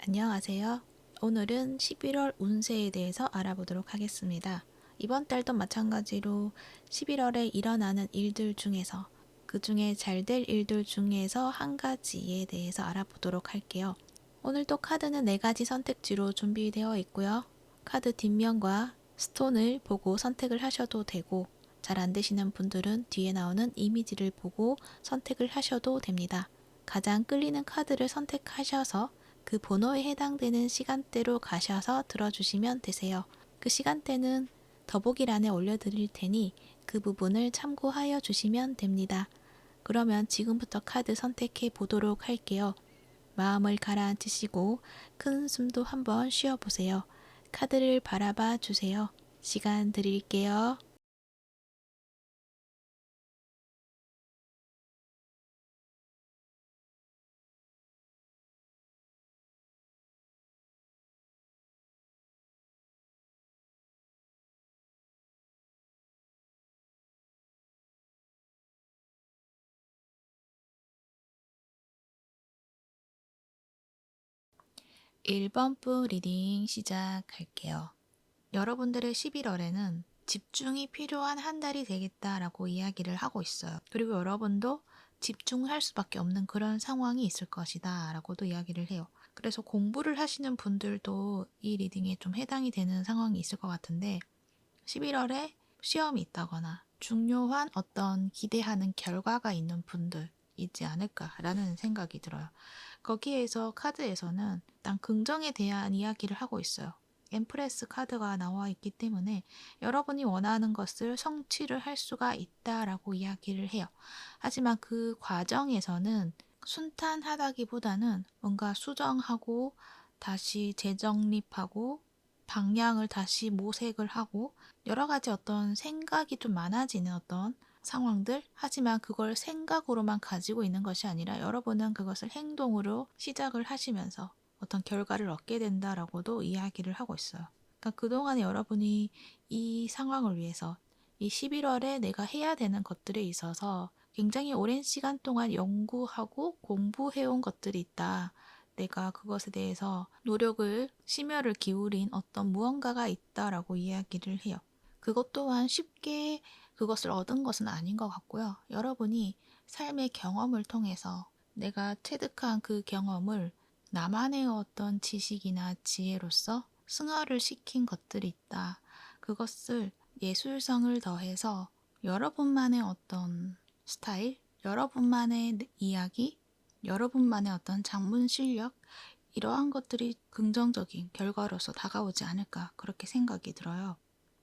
안녕하세요. 오늘은 11월 운세에 대해서 알아보도록 하겠습니다. 이번 달도 마찬가지로 11월에 일어나는 일들 중에서 그 중에 잘 될 일들 중에서 한 가지에 대해서 알아보도록 할게요. 오늘도 카드는 4가지 선택지로 준비되어 있고요. 카드 뒷면과 스톤을 보고 선택을 하셔도 되고, 잘 안 되시는 분들은 뒤에 나오는 이미지를 보고 선택을 하셔도 됩니다. 가장 끌리는 카드를 선택하셔서 그 번호에 해당되는 시간대로 가셔서 들어주시면 되세요. 그 시간대는 더보기란에 올려드릴 테니 그 부분을 참고하여 주시면 됩니다. 그러면 지금부터 카드 선택해 보도록 할게요. 마음을 가라앉히시고 큰 숨도 한번 쉬어보세요. 카드를 바라봐 주세요. 시간 드릴게요. 1번부 리딩 시작할게요. 여러분들의 11월에는 집중이 필요한 한 달이 되겠다라고 이야기를 하고 있어요. 그리고 여러분도 집중할 수밖에 없는 그런 상황이 있을 것이다 라고도 이야기를 해요. 그래서 공부를 하시는 분들도 이 리딩에 좀 해당이 되는 상황이 있을 것 같은데, 11월에 시험이 있다거나 중요한 어떤 기대하는 결과가 있는 분들 있지 않을까라는 생각이 들어요. 거기에서 카드에서는 일단 긍정에 대한 이야기를 하고 있어요. 엠프레스 카드가 나와 있기 때문에 여러분이 원하는 것을 성취를 할 수가 있다라고 이야기를 해요. 하지만 그 과정에서는 순탄하다기보다는 뭔가 수정하고 다시 재정립하고 방향을 다시 모색을 하고 여러 가지 어떤 생각이 좀 많아지는 어떤 상황들, 하지만 그걸 생각으로만 가지고 있는 것이 아니라 여러분은 그것을 행동으로 시작을 하시면서 어떤 결과를 얻게 된다라고도 이야기를 하고 있어요. 그러니까 그동안에 여러분이 이 상황을 위해서 이 11월에 내가 해야 되는 것들에 있어서 굉장히 오랜 시간 동안 연구하고 공부해온 것들이 있다. 내가 그것에 대해서 노력을, 심혈을 기울인 어떤 무언가가 있다라고 이야기를 해요. 그것 또한 쉽게 그것을 얻은 것은 아닌 것 같고요. 여러분이 삶의 경험을 통해서 내가 체득한 그 경험을 나만의 어떤 지식이나 지혜로서 승화를 시킨 것들이 있다. 그것을 예술성을 더해서 여러분만의 어떤 스타일, 여러분만의 이야기, 여러분만의 어떤 장문 실력, 이러한 것들이 긍정적인 결과로서 다가오지 않을까 그렇게 생각이 들어요.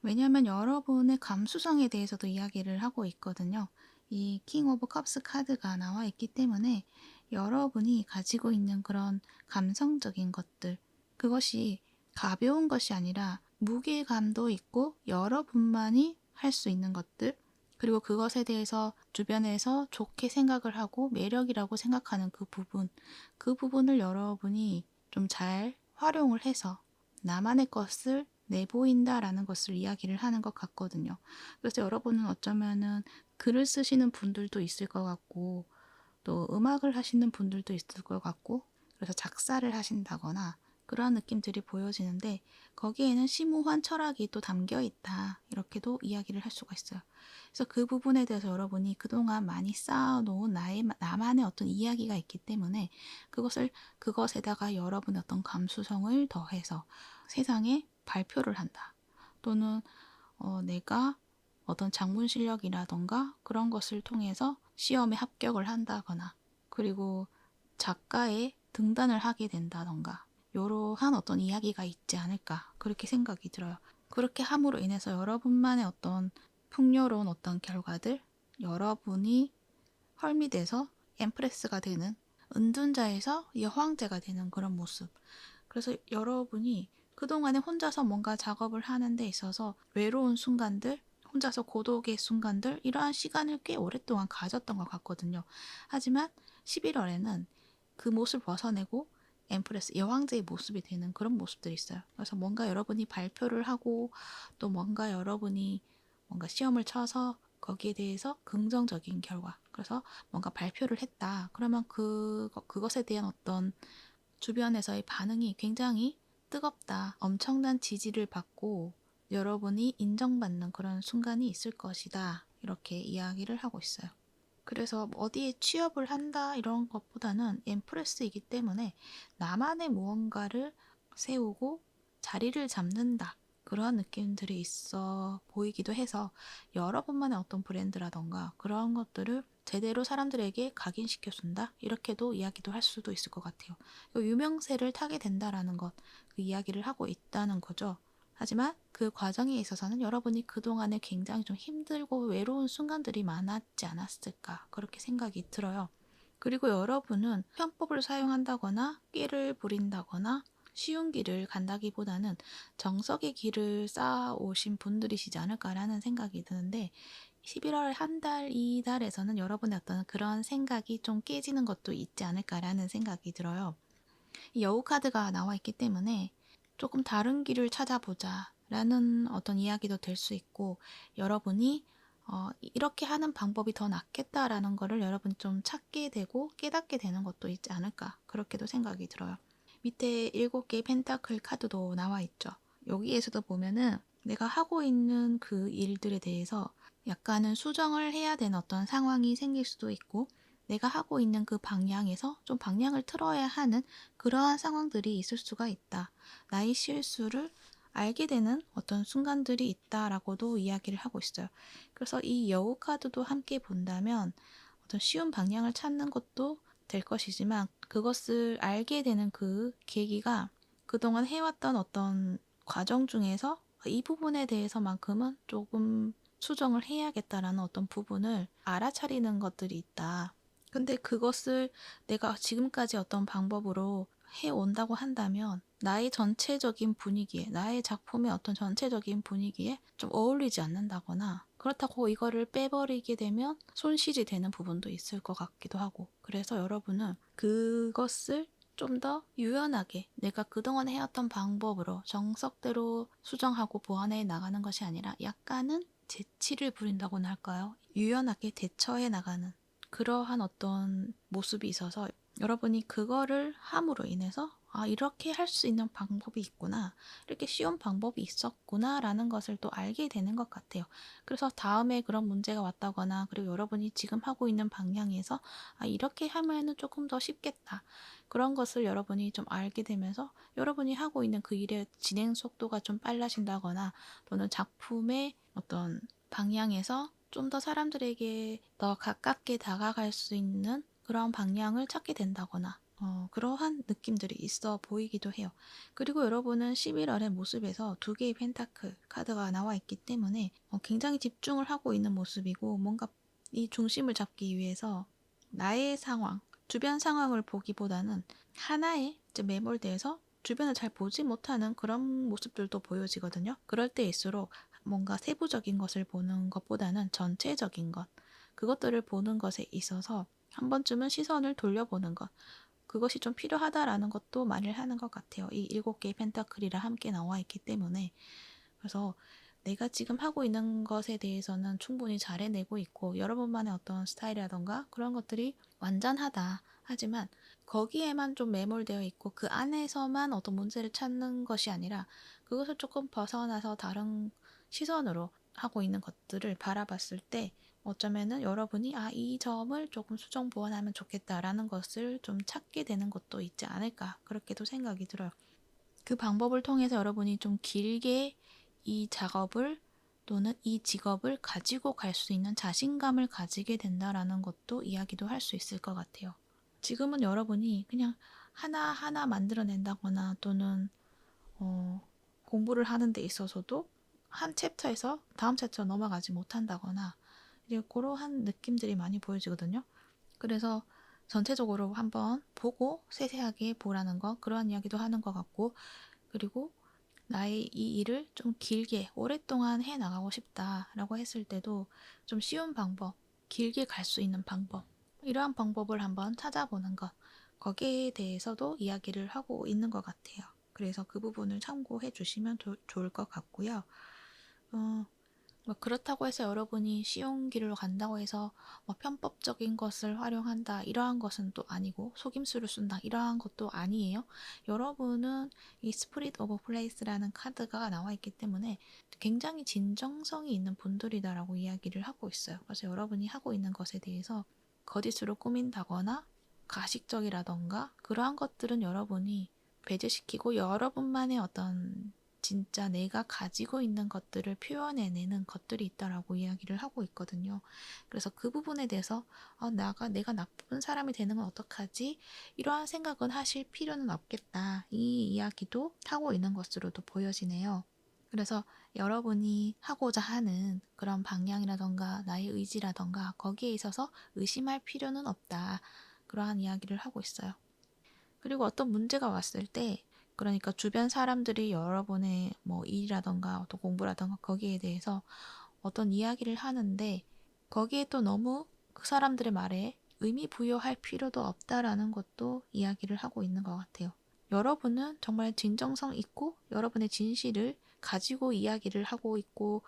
왜냐하면 여러분의 감수성에 대해서도 이야기를 하고 있거든요. 이 킹 오브 컵스 카드가 나와 있기 때문에 여러분이 가지고 있는 그런 감성적인 것들, 그것이 가벼운 것이 아니라 무게감도 있고 여러분만이 할 수 있는 것들, 그리고 그것에 대해서 주변에서 좋게 생각을 하고 매력이라고 생각하는 그 부분, 그 부분을 여러분이 좀 잘 활용을 해서 나만의 것을 내보인다라는 것을 이야기를 하는 것 같거든요. 그래서 여러분은 어쩌면은 글을 쓰시는 분들도 있을 것 같고, 또 음악을 하시는 분들도 있을 것 같고, 그래서 작사를 하신다거나 그런 느낌들이 보여지는데, 거기에는 심오한 철학이 또 담겨 있다, 이렇게도 이야기를 할 수가 있어요. 그래서 그 부분에 대해서 여러분이 그동안 많이 쌓아놓은 나만의 어떤 이야기가 있기 때문에 그것에다가 여러분의 어떤 감수성을 더해서 세상에 발표를 한다. 또는 내가 어떤 작문 실력이라던가 그런 것을 통해서 시험에 합격을 한다거나, 그리고 작가의 등단을 하게 된다던가, 이러한 어떤 이야기가 있지 않을까 그렇게 생각이 들어요. 그렇게 함으로 인해서 여러분만의 어떤 풍요로운 어떤 결과들, 여러분이 헐미돼서 엠프레스가 되는, 은둔자에서 여황제가 되는 그런 모습. 그래서 여러분이 그동안에 혼자서 뭔가 작업을 하는 데 있어서 외로운 순간들, 혼자서 고독의 순간들, 이러한 시간을 꽤 오랫동안 가졌던 것 같거든요. 하지만 11월에는 그 모습을 벗어내고 엠프레스, 여왕제의 모습이 되는 그런 모습들이 있어요. 그래서 뭔가 여러분이 발표를 하고, 또 뭔가 여러분이 뭔가 시험을 쳐서 거기에 대해서 긍정적인 결과, 그래서 뭔가 발표를 했다. 그러면 그것에 대한 어떤 주변에서의 반응이 굉장히 뜨겁다, 엄청난 지지를 받고 여러분이 인정받는 그런 순간이 있을 것이다. 이렇게 이야기를 하고 있어요. 그래서 어디에 취업을 한다 이런 것보다는 엠프레스이기 때문에 나만의 무언가를 세우고 자리를 잡는다. 그런 느낌들이 있어 보이기도 해서 여러분만의 어떤 브랜드라던가 그런 것들을 제대로 사람들에게 각인시켜준다. 이렇게도 이야기도 할 수도 있을 것 같아요. 유명세를 타게 된다라는 것, 그 이야기를 하고 있다는 거죠. 하지만 그 과정에 있어서는 여러분이 그동안에 굉장히 좀 힘들고 외로운 순간들이 많았지 않았을까 그렇게 생각이 들어요. 그리고 여러분은 편법을 사용한다거나 끼를 부린다거나 쉬운 길을 간다기보다는 정석의 길을 쌓아오신 분들이시지 않을까라는 생각이 드는데 11월 한 달, 이 달에서는 여러분의 어떤 그런 생각이 좀 깨지는 것도 있지 않을까라는 생각이 들어요. 이 여우 카드가 나와 있기 때문에 조금 다른 길을 찾아보자 라는 어떤 이야기도 될 수 있고 여러분이 이렇게 하는 방법이 더 낫겠다라는 거를 여러분이 좀 찾게 되고 깨닫게 되는 것도 있지 않을까 그렇게도 생각이 들어요. 밑에 7개의 펜타클 카드도 나와 있죠. 여기에서도 보면은 내가 하고 있는 그 일들에 대해서 약간은 수정을 해야 되는 어떤 상황이 생길 수도 있고 내가 하고 있는 그 방향에서 좀 방향을 틀어야 하는 그러한 상황들이 있을 수가 있다. 나의 실수를 알게 되는 어떤 순간들이 있다라고도 이야기를 하고 있어요. 그래서 이 여우 카드도 함께 본다면 어떤 쉬운 방향을 찾는 것도 될 것이지만 그것을 알게 되는 그 계기가 그동안 해왔던 어떤 과정 중에서 이 부분에 대해서만큼은 조금 수정을 해야겠다라는 어떤 부분을 알아차리는 것들이 있다. 근데 그것을 내가 지금까지 어떤 방법으로 해온다고 한다면 나의 전체적인 분위기에, 나의 작품의 어떤 전체적인 분위기에 좀 어울리지 않는다거나 그렇다고 이거를 빼버리게 되면 손실이 되는 부분도 있을 것 같기도 하고 그래서 여러분은 그것을 좀 더 유연하게 내가 그동안 해왔던 방법으로 정석대로 수정하고 보완해 나가는 것이 아니라 약간은 재치를 부린다고나 할까요? 유연하게 대처해 나가는 그러한 어떤 모습이 있어서 여러분이 그거를 함으로 인해서 이렇게 할 수 있는 방법이 있구나. 이렇게 쉬운 방법이 있었구나. 라는 것을 또 알게 되는 것 같아요. 그래서 다음에 그런 문제가 왔다거나 그리고 여러분이 지금 하고 있는 방향에서 이렇게 하면은 조금 더 쉽겠다. 그런 것을 여러분이 좀 알게 되면서 여러분이 하고 있는 그 일의 진행 속도가 좀 빨라진다거나 또는 작품의 어떤 방향에서 좀 더 사람들에게 더 가깝게 다가갈 수 있는 그런 방향을 찾게 된다거나 그러한 느낌들이 있어 보이기도 해요. 그리고 여러분은 11월의 모습에서 2개의 펜타클 카드가 나와 있기 때문에 굉장히 집중을 하고 있는 모습이고 뭔가 이 중심을 잡기 위해서 나의 상황, 주변 상황을 보기보다는 하나에 이제 매몰돼서 주변을 잘 보지 못하는 그런 모습들도 보여지거든요. 그럴 때일수록 뭔가 세부적인 것을 보는 것보다는 전체적인 것, 그것들을 보는 것에 있어서 한 번쯤은 시선을 돌려보는 것, 그것이 좀 필요하다라는 것도 말을 하는 것 같아요. 이 7개의 펜타클이라 함께 나와 있기 때문에. 그래서 내가 지금 하고 있는 것에 대해서는 충분히 잘 해내고 있고 여러분만의 어떤 스타일이라던가 그런 것들이 완전하다. 하지만 거기에만 좀 매몰되어 있고 그 안에서만 어떤 문제를 찾는 것이 아니라 그것을 조금 벗어나서 다른 시선으로 하고 있는 것들을 바라봤을 때 어쩌면은 여러분이 이 점을 조금 수정 보완하면 좋겠다라는 것을 좀 찾게 되는 것도 있지 않을까 그렇게도 생각이 들어요. 그 방법을 통해서 여러분이 좀 길게 이 작업을 또는 이 직업을 가지고 갈 수 있는 자신감을 가지게 된다라는 것도 이야기도 할 수 있을 것 같아요. 지금은 여러분이 그냥 하나하나 만들어낸다거나 또는 공부를 하는 데 있어서도 한 챕터에서 다음 챕터 넘어가지 못한다거나 이제 그러한 느낌들이 많이 보여지거든요. 그래서 전체적으로 한번 보고 세세하게 보라는 거 그러한 이야기도 하는 것 같고 그리고 나의 이 일을 좀 길게 오랫동안 해 나가고 싶다라고 했을 때도 좀 쉬운 방법, 길게 갈 수 있는 방법 이러한 방법을 한번 찾아보는 것 거기에 대해서도 이야기를 하고 있는 것 같아요. 그래서 그 부분을 참고해 주시면 좋을 것 같고요. 뭐 그렇다고 해서 여러분이 쉬운 길로 간다고 해서 뭐 편법적인 것을 활용한다 이러한 것은 또 아니고 속임수를 쓴다 이러한 것도 아니에요. 여러분은 이 스프릿 오브 플레이스라는 카드가 나와 있기 때문에 굉장히 진정성이 있는 분들이다라고 이야기를 하고 있어요. 그래서 여러분이 하고 있는 것에 대해서 거짓으로 꾸민다거나 가식적이라던가 그러한 것들은 여러분이 배제시키고 여러분만의 어떤 진짜 내가 가지고 있는 것들을 표현해내는 것들이 있다라고 이야기를 하고 있거든요. 그래서 그 부분에 대해서 내가 나쁜 사람이 되는 건 어떡하지? 이러한 생각은 하실 필요는 없겠다. 이 이야기도 하고 있는 것으로도 보여지네요. 그래서 여러분이 하고자 하는 그런 방향이라던가 나의 의지라던가 거기에 있어서 의심할 필요는 없다. 그러한 이야기를 하고 있어요. 그리고 어떤 문제가 왔을 때 그러니까 주변 사람들이 여러분의 뭐 일이라던가 어떤 공부라던가 거기에 대해서 어떤 이야기를 하는데 거기에 또 너무 그 사람들의 말에 의미 부여할 필요도 없다라는 것도 이야기를 하고 있는 것 같아요. 여러분은 정말 진정성 있고 여러분의 진실을 가지고 이야기를 하고 있고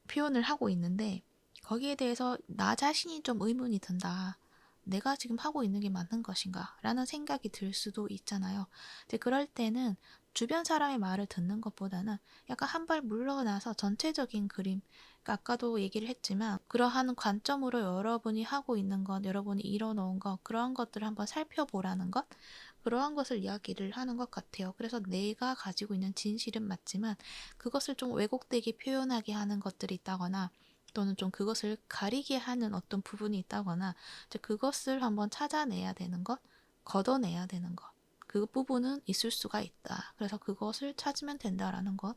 표현을 하고 있는데 거기에 대해서 나 자신이 좀 의문이 든다. 내가 지금 하고 있는 게 맞는 것인가? 라는 생각이 들 수도 있잖아요. 근데 그럴 때는 주변 사람의 말을 듣는 것보다는 약간 한 발 물러나서 전체적인 그림, 그러니까 아까도 얘기를 했지만 그러한 관점으로 여러분이 하고 있는 것, 여러분이 이뤄놓은 것, 그러한 것들을 한번 살펴보라는 것, 그러한 것을 이야기를 하는 것 같아요. 그래서 내가 가지고 있는 진실은 맞지만 그것을 좀 왜곡되게 표현하게 하는 것들이 있다거나 또는 좀 그것을 가리게 하는 어떤 부분이 있다거나 이제 그것을 한번 찾아내야 되는 것, 걷어내야 되는 것. 그 부분은 있을 수가 있다. 그래서 그것을 찾으면 된다라는 것,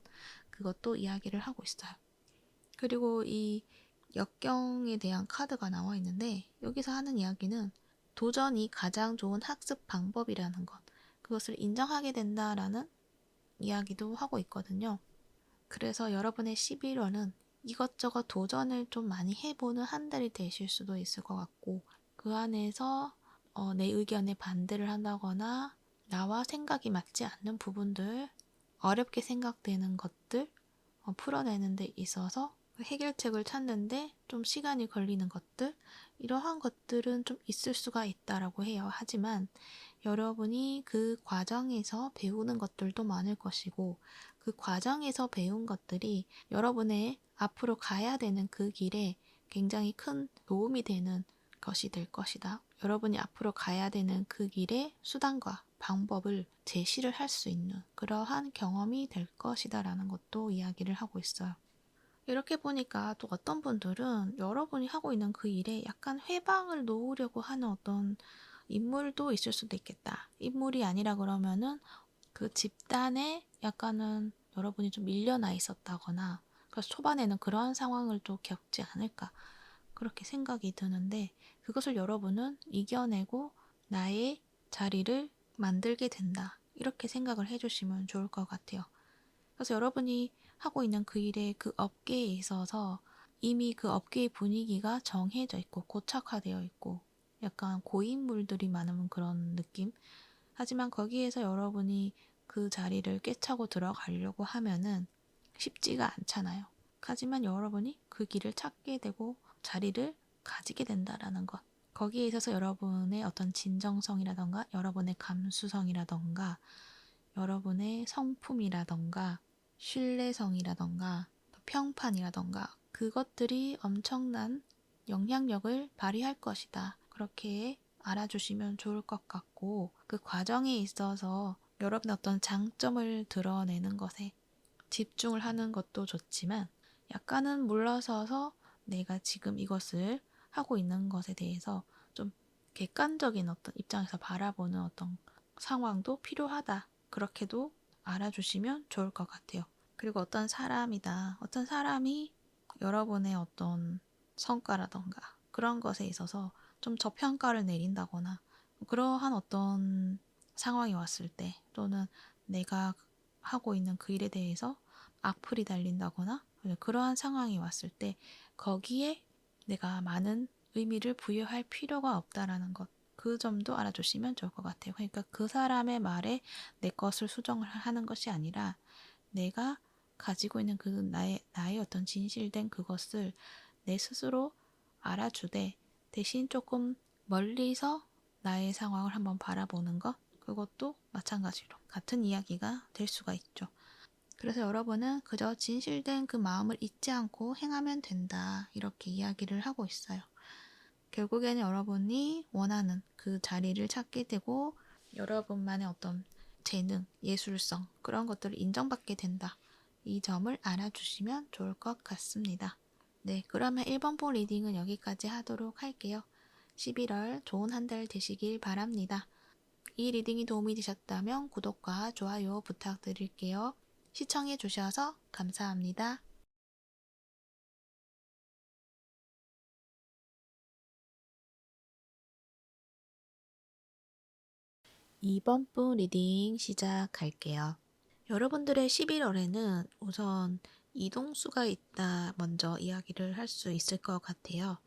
그것도 이야기를 하고 있어요. 그리고 이 역경에 대한 카드가 나와 있는데 여기서 하는 이야기는 도전이 가장 좋은 학습 방법이라는 것, 그것을 인정하게 된다라는 이야기도 하고 있거든요. 그래서 여러분의 11월은 이것저것 도전을 좀 많이 해보는 한 달이 되실 수도 있을 것 같고 그 안에서 내 의견에 반대를 한다거나 나와 생각이 맞지 않는 부분들, 어렵게 생각되는 것들 풀어내는 데 있어서 해결책을 찾는데 좀 시간이 걸리는 것들, 이러한 것들은 좀 있을 수가 있다라고 해요. 하지만 여러분이 그 과정에서 배우는 것들도 많을 것이고 그 과정에서 배운 것들이 여러분의 앞으로 가야 되는 그 길에 굉장히 큰 도움이 되는 것이 될 것이다. 여러분이 앞으로 가야 되는 그 길의 수단과 방법을 제시를 할 수 있는 그러한 경험이 될 것이다 라는 것도 이야기를 하고 있어요. 이렇게 보니까 또 어떤 분들은 여러분이 하고 있는 그 일에 약간 회방을 놓으려고 하는 어떤 인물도 있을 수도 있겠다. 인물이 아니라 그러면은 그 집단에 약간은 여러분이 좀 밀려나 있었다거나 그래서 초반에는 그러한 상황을 또 겪지 않을까 그렇게 생각이 드는데 그것을 여러분은 이겨내고 나의 자리를 만들게 된다. 이렇게 생각을 해주시면 좋을 것 같아요. 그래서 여러분이 하고 있는 그 일에 그 업계에 있어서 이미 그 업계의 분위기가 정해져 있고 고착화되어 있고 약간 고인물들이 많은 그런 느낌? 하지만 거기에서 여러분이 그 자리를 꿰차고 들어가려고 하면은 쉽지가 않잖아요. 하지만 여러분이 그 길을 찾게 되고 자리를 가지게 된다라는 것. 거기에 있어서 여러분의 어떤 진정성이라던가 여러분의 감수성이라던가 여러분의 성품이라던가 신뢰성이라던가 평판이라던가 그것들이 엄청난 영향력을 발휘할 것이다. 그렇게 알아주시면 좋을 것 같고 그 과정에 있어서 여러분의 어떤 장점을 드러내는 것에 집중을 하는 것도 좋지만 약간은 물러서서 내가 지금 이것을 하고 있는 것에 대해서 좀 객관적인 어떤 입장에서 바라보는 어떤 상황도 필요하다. 그렇게도 알아주시면 좋을 것 같아요. 그리고 어떤 사람이 여러분의 어떤 성과라던가 그런 것에 있어서 좀 저평가를 내린다거나 그러한 어떤 상황이 왔을 때 또는 내가 하고 있는 그 일에 대해서 악플이 달린다거나 그러한 상황이 왔을 때 거기에 내가 많은 의미를 부여할 필요가 없다라는 것. 그 점도 알아주시면 좋을 것 같아요. 그러니까 그 사람의 말에 내 것을 수정을 하는 것이 아니라 내가 가지고 있는 그 나의 어떤 진실된 그것을 내 스스로 알아주되 대신 조금 멀리서 나의 상황을 한번 바라보는 것, 그것도 마찬가지로 같은 이야기가 될 수가 있죠. 그래서 여러분은 그저 진실된 그 마음을 잊지 않고 행하면 된다, 이렇게 이야기를 하고 있어요. 결국에는 여러분이 원하는 그 자리를 찾게 되고 여러분만의 어떤 재능, 예술성, 그런 것들을 인정받게 된다, 이 점을 알아주시면 좋을 것 같습니다. 네, 그러면 1번보 리딩은 여기까지 하도록 할게요. 11월 좋은 한 달 되시길 바랍니다. 이 리딩이 도움이 되셨다면 구독과 좋아요 부탁드릴게요. 시청해주셔서 감사합니다. 2번부 리딩 시작할게요. 여러분들의 11월에는 우선 이동수가 있다 먼저 이야기를 할 수 있을 것 같아요.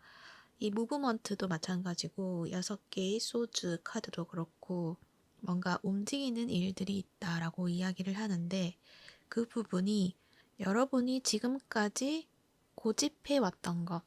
이 무브먼트도 마찬가지고 6개의 소즈 카드도 그렇고 뭔가 움직이는 일들이 있다라고 이야기를 하는데, 그 부분이 여러분이 지금까지 고집해 왔던 것,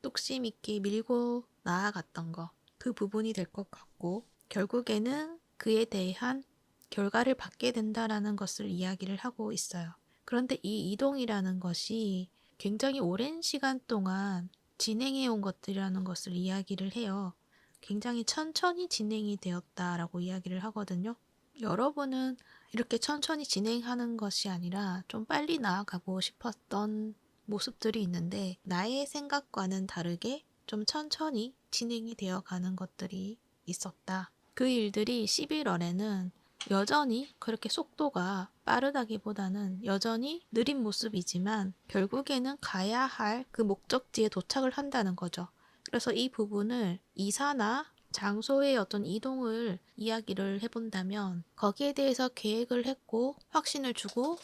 뚝심 있게 밀고 나아갔던 것, 그 부분이 될 것 같고 결국에는 그에 대한 결과를 받게 된다라는 것을 이야기를 하고 있어요. 그런데 이 이동이라는 것이 굉장히 오랜 시간 동안 진행해 온 것들이라는 것을 이야기를 해요. 굉장히 천천히 진행이 되었다라고 이야기를 하거든요. 여러분은 이렇게 천천히 진행하는 것이 아니라 좀 빨리 나아가고 싶었던 모습들이 있는데, 나의 생각과는 다르게 좀 천천히 진행이 되어 가는 것들이 있었다. 그 일들이 11월에는 여전히 그렇게 속도가 빠르다기보다는 여전히 느린 모습이지만 결국에는 가야 할 그 목적지에 도착을 한다는 거죠. 그래서 이 부분을 이사나 장소의 어떤 이동을 이야기를 해본다면 거기에 대해서 계획을 했고 확신을 주고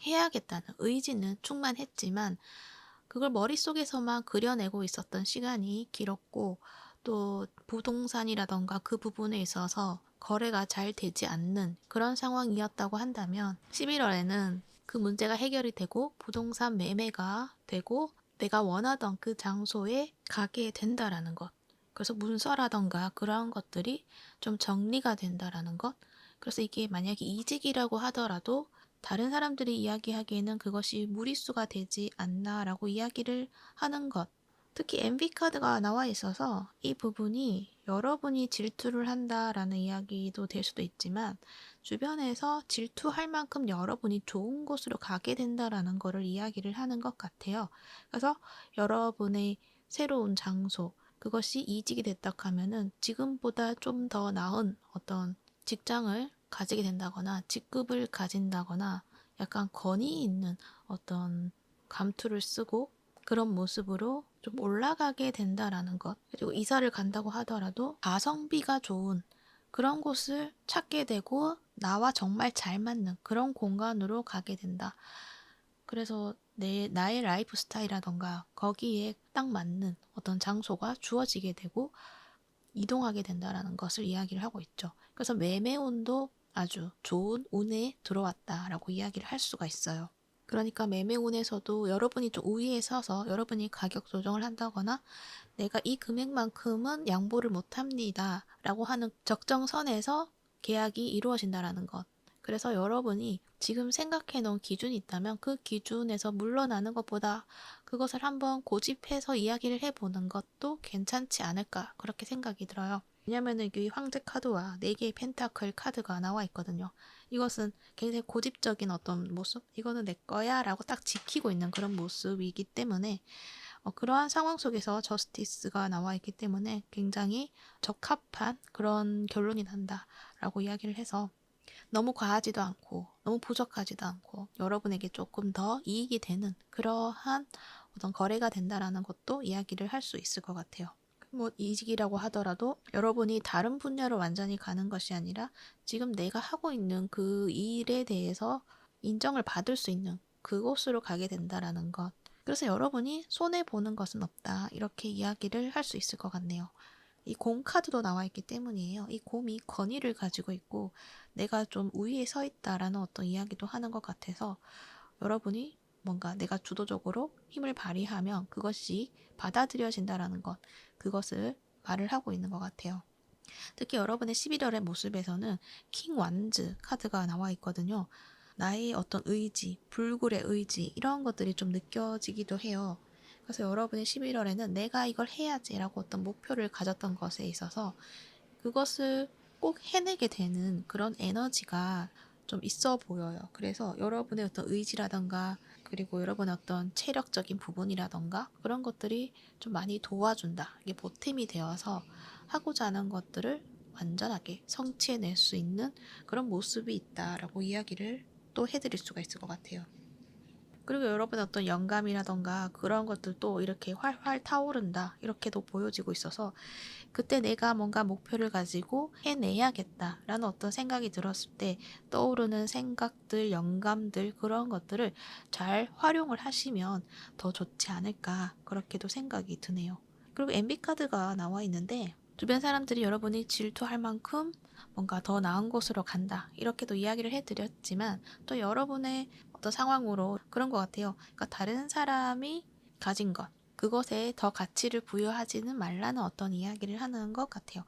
해야겠다는 의지는 충만했지만 그걸 머릿속에서만 그려내고 있었던 시간이 길었고, 또 부동산이라던가 그 부분에 있어서 거래가 잘 되지 않는 그런 상황이었다고 한다면 11월에는 그 문제가 해결이 되고 부동산 매매가 되고 내가 원하던 그 장소에 가게 된다라는 것. 그래서 문서라던가 그런 것들이 좀 정리가 된다라는 것. 그래서 이게 만약에 이직이라고 하더라도 다른 사람들이 이야기하기에는 그것이 무리수가 되지 않나라고 이야기를 하는 것. 특히 MV카드가 나와 있어서 이 부분이 여러분이 질투를 한다라는 이야기도 될 수도 있지만 주변에서 질투할 만큼 여러분이 좋은 곳으로 가게 된다라는 거를 이야기를 하는 것 같아요. 그래서 여러분의 새로운 장소, 그것이 이직이 됐다 하면은 지금보다 좀 더 나은 어떤 직장을 가지게 된다거나 직급을 가진다거나 약간 권위 있는 어떤 감투를 쓰고 그런 모습으로 좀 올라가게 된다라는 것. 그리고 이사를 간다고 하더라도 가성비가 좋은 그런 곳을 찾게 되고 나와 정말 잘 맞는 그런 공간으로 가게 된다. 그래서 나의 라이프 스타일이라던가 거기에 딱 맞는 어떤 장소가 주어지게 되고 이동하게 된다라는 것을 이야기를 하고 있죠. 그래서 매매운도 아주 좋은 운에 들어왔다라고 이야기를 할 수가 있어요. 그러니까 매매운에서도 여러분이 좀 우위에 서서 여러분이 가격 조정을 한다거나 내가 이 금액만큼은 양보를 못합니다 라고 하는 적정선에서 계약이 이루어진다라는 것. 그래서 여러분이 지금 생각해 놓은 기준이 있다면 그 기준에서 물러나는 것보다 그것을 한번 고집해서 이야기를 해보는 것도 괜찮지 않을까, 그렇게 생각이 들어요. 왜냐면은 이 황제 카드와 4개의 펜타클 카드가 나와 있거든요. 이것은 굉장히 고집적인 어떤 모습, 이거는 내 거야 라고 딱 지키고 있는 그런 모습이기 때문에 그러한 상황 속에서 저스티스가 나와 있기 때문에 굉장히 적합한 그런 결론이 난다라고 이야기를 해서 너무 과하지도 않고 너무 부족하지도 않고 여러분에게 조금 더 이익이 되는 그러한 어떤 거래가 된다라는 것도 이야기를 할 수 있을 것 같아요. 뭐 이직이라고 하더라도 여러분이 다른 분야로 완전히 가는 것이 아니라 지금 내가 하고 있는 그 일에 대해서 인정을 받을 수 있는 그곳으로 가게 된다라는 것. 그래서 여러분이 손해보는 것은 없다, 이렇게 이야기를 할 수 있을 것 같네요. 이 곰 카드도 나와 있기 때문이에요. 이 곰이 권위를 가지고 있고 내가 좀 우위에 서 있다라는 어떤 이야기도 하는 것 같아서 여러분이 뭔가 내가 주도적으로 힘을 발휘하면 그것이 받아들여진다라는 것, 그것을 말을 하고 있는 것 같아요. 특히 여러분의 11월의 모습에서는 킹 완즈 카드가 나와 있거든요. 나의 어떤 의지, 불굴의 의지 이런 것들이 좀 느껴지기도 해요. 그래서 여러분의 11월에는 내가 이걸 해야지라고 어떤 목표를 가졌던 것에 있어서 그것을 꼭 해내게 되는 그런 에너지가 좀 있어 보여요. 그래서 여러분의 어떤 의지라던가 그리고 여러분의 어떤 체력적인 부분이라던가 그런 것들이 좀 많이 도와준다. 이게 보탬이 되어서 하고자 하는 것들을 완전하게 성취해낼 수 있는 그런 모습이 있다라고 이야기를 또 해드릴 수가 있을 것 같아요. 그리고 여러분의 어떤 영감이라던가 그런 것들도 이렇게 활활 타오른다 이렇게도 보여지고 있어서 그때 내가 뭔가 목표를 가지고 해내야겠다라는 어떤 생각이 들었을 때 떠오르는 생각들, 영감들 그런 것들을 잘 활용을 하시면 더 좋지 않을까 그렇게도 생각이 드네요. 그리고 MB 카드가 나와 있는데 주변 사람들이 여러분이 질투할 만큼 뭔가 더 나은 곳으로 간다 이렇게도 이야기를 해드렸지만 또 여러분의 어떤 상황으로 그런 것 같아요. 그러니까 다른 사람이 가진 것 그것에 더 가치를 부여하지는 말라는 어떤 이야기를 하는 것 같아요.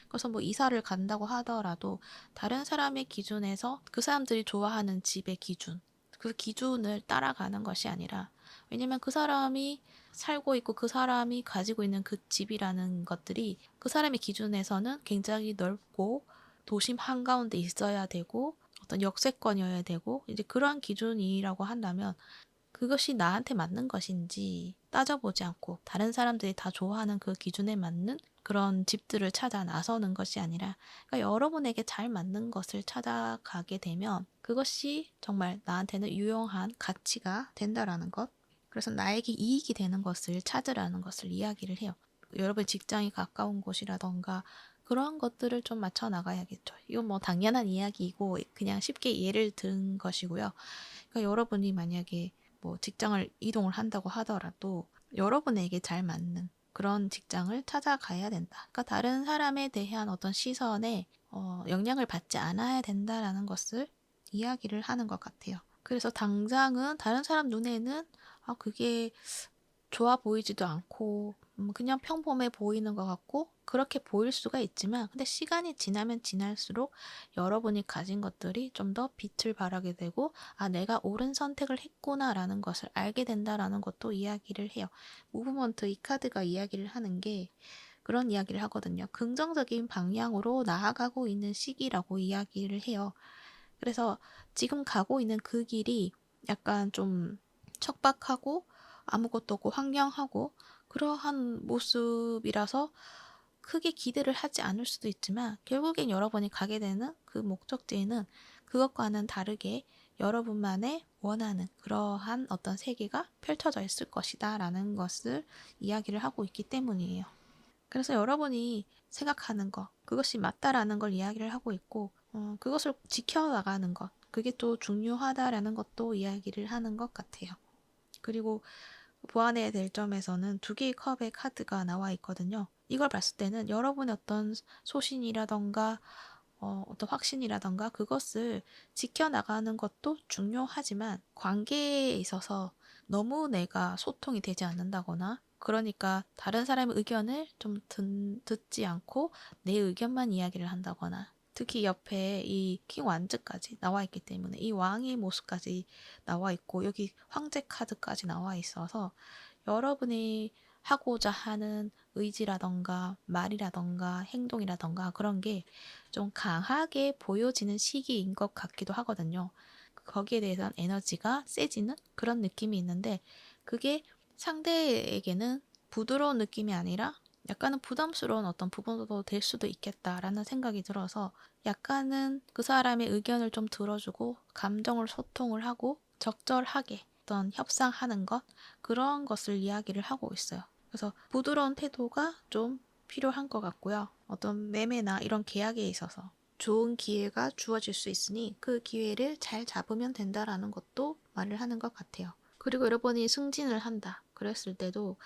그래서 뭐 이사를 간다고 하더라도 다른 사람의 기준에서 그 사람들이 좋아하는 집의 기준, 그 기준을 따라가는 것이 아니라 왜냐면 그 사람이 살고 있고 그 사람이 가지고 있는 그 집이라는 것들이 그 사람의 기준에서는 굉장히 넓고 도심 한가운데 있어야 되고 어떤 역세권이어야 되고 이제 그러한 기준이라고 한다면 그것이 나한테 맞는 것인지 따져보지 않고 다른 사람들이 다 좋아하는 그 기준에 맞는 그런 집들을 찾아 나서는 것이 아니라 그러니까 여러분에게 잘 맞는 것을 찾아가게 되면 그것이 정말 나한테는 유용한 가치가 된다라는 것. 그래서 나에게 이익이 되는 것을 찾으라는 것을 이야기를 해요. 여러분 직장이 가까운 곳이라던가 그러한 것들을 좀 맞춰 나가야겠죠. 이건 뭐 당연한 이야기이고 그냥 쉽게 예를 든 것이고요. 그러니까 여러분이 만약에 뭐 직장을 이동을 한다고 하더라도 여러분에게 잘 맞는 그런 직장을 찾아가야 된다. 그러니까 다른 사람에 대한 어떤 시선에 영향을 받지 않아야 된다라는 것을 이야기를 하는 것 같아요. 그래서 당장은 다른 사람 눈에는 그게 좋아 보이지도 않고 그냥 평범해 보이는 것 같고 그렇게 보일 수가 있지만 근데 시간이 지나면 지날수록 여러분이 가진 것들이 좀 더 빛을 발하게 되고 내가 옳은 선택을 했구나라는 것을 알게 된다라는 것도 이야기를 해요. 무브먼트 이 카드가 이야기를 하는 게 그런 이야기를 하거든요. 긍정적인 방향으로 나아가고 있는 시기라고 이야기를 해요. 그래서 지금 가고 있는 그 길이 약간 좀 척박하고 아무것도 없고 황량하고 그러한 모습이라서 크게 기대를 하지 않을 수도 있지만 결국엔 여러분이 가게 되는 그 목적지에는 그것과는 다르게 여러분만의 원하는 그러한 어떤 세계가 펼쳐져 있을 것이다 라는 것을 이야기를 하고 있기 때문이에요. 그래서 여러분이 생각하는 것, 그것이 맞다라는 걸 이야기를 하고 있고, 그것을 지켜나가는 것, 그게 또 중요하다라는 것도 이야기를 하는 것 같아요. 그리고 보완해야 될 점에서는 두 개의 컵의 카드가 나와 있거든요. 이걸 봤을 때는 여러분의 어떤 소신이라던가 어떤 확신이라던가 그것을 지켜나가는 것도 중요하지만 관계에 있어서 너무 내가 소통이 되지 않는다거나 그러니까 다른 사람의 의견을 좀 듣지 않고 내 의견만 이야기를 한다거나 특히 옆에 이 킹 완즈까지 나와 있기 때문에 이 왕의 모습까지 나와 있고 여기 황제 카드까지 나와 있어서 여러분이 하고자 하는 의지라던가 말이라던가 행동이라던가 그런 게 좀 강하게 보여지는 시기인 것 같기도 하거든요. 거기에 대해서는 에너지가 세지는 그런 느낌이 있는데 그게 상대에게는 부드러운 느낌이 아니라 약간은 부담스러운 어떤 부분도 될 수도 있겠다라는 생각이 들어서 약간은 그 사람의 의견을 좀 들어주고 감정을 소통을 하고 적절하게 어떤 협상하는 것 그런 것을 이야기를 하고 있어요. 그래서 부드러운 태도가 좀 필요한 것 같고요. 어떤 매매나 이런 계약에 있어서 좋은 기회가 주어질 수 있으니 그 기회를 잘 잡으면 된다라는 것도 말을 하는 것 같아요. 그리고 여러분이 승진을 한다. 그랬을 때도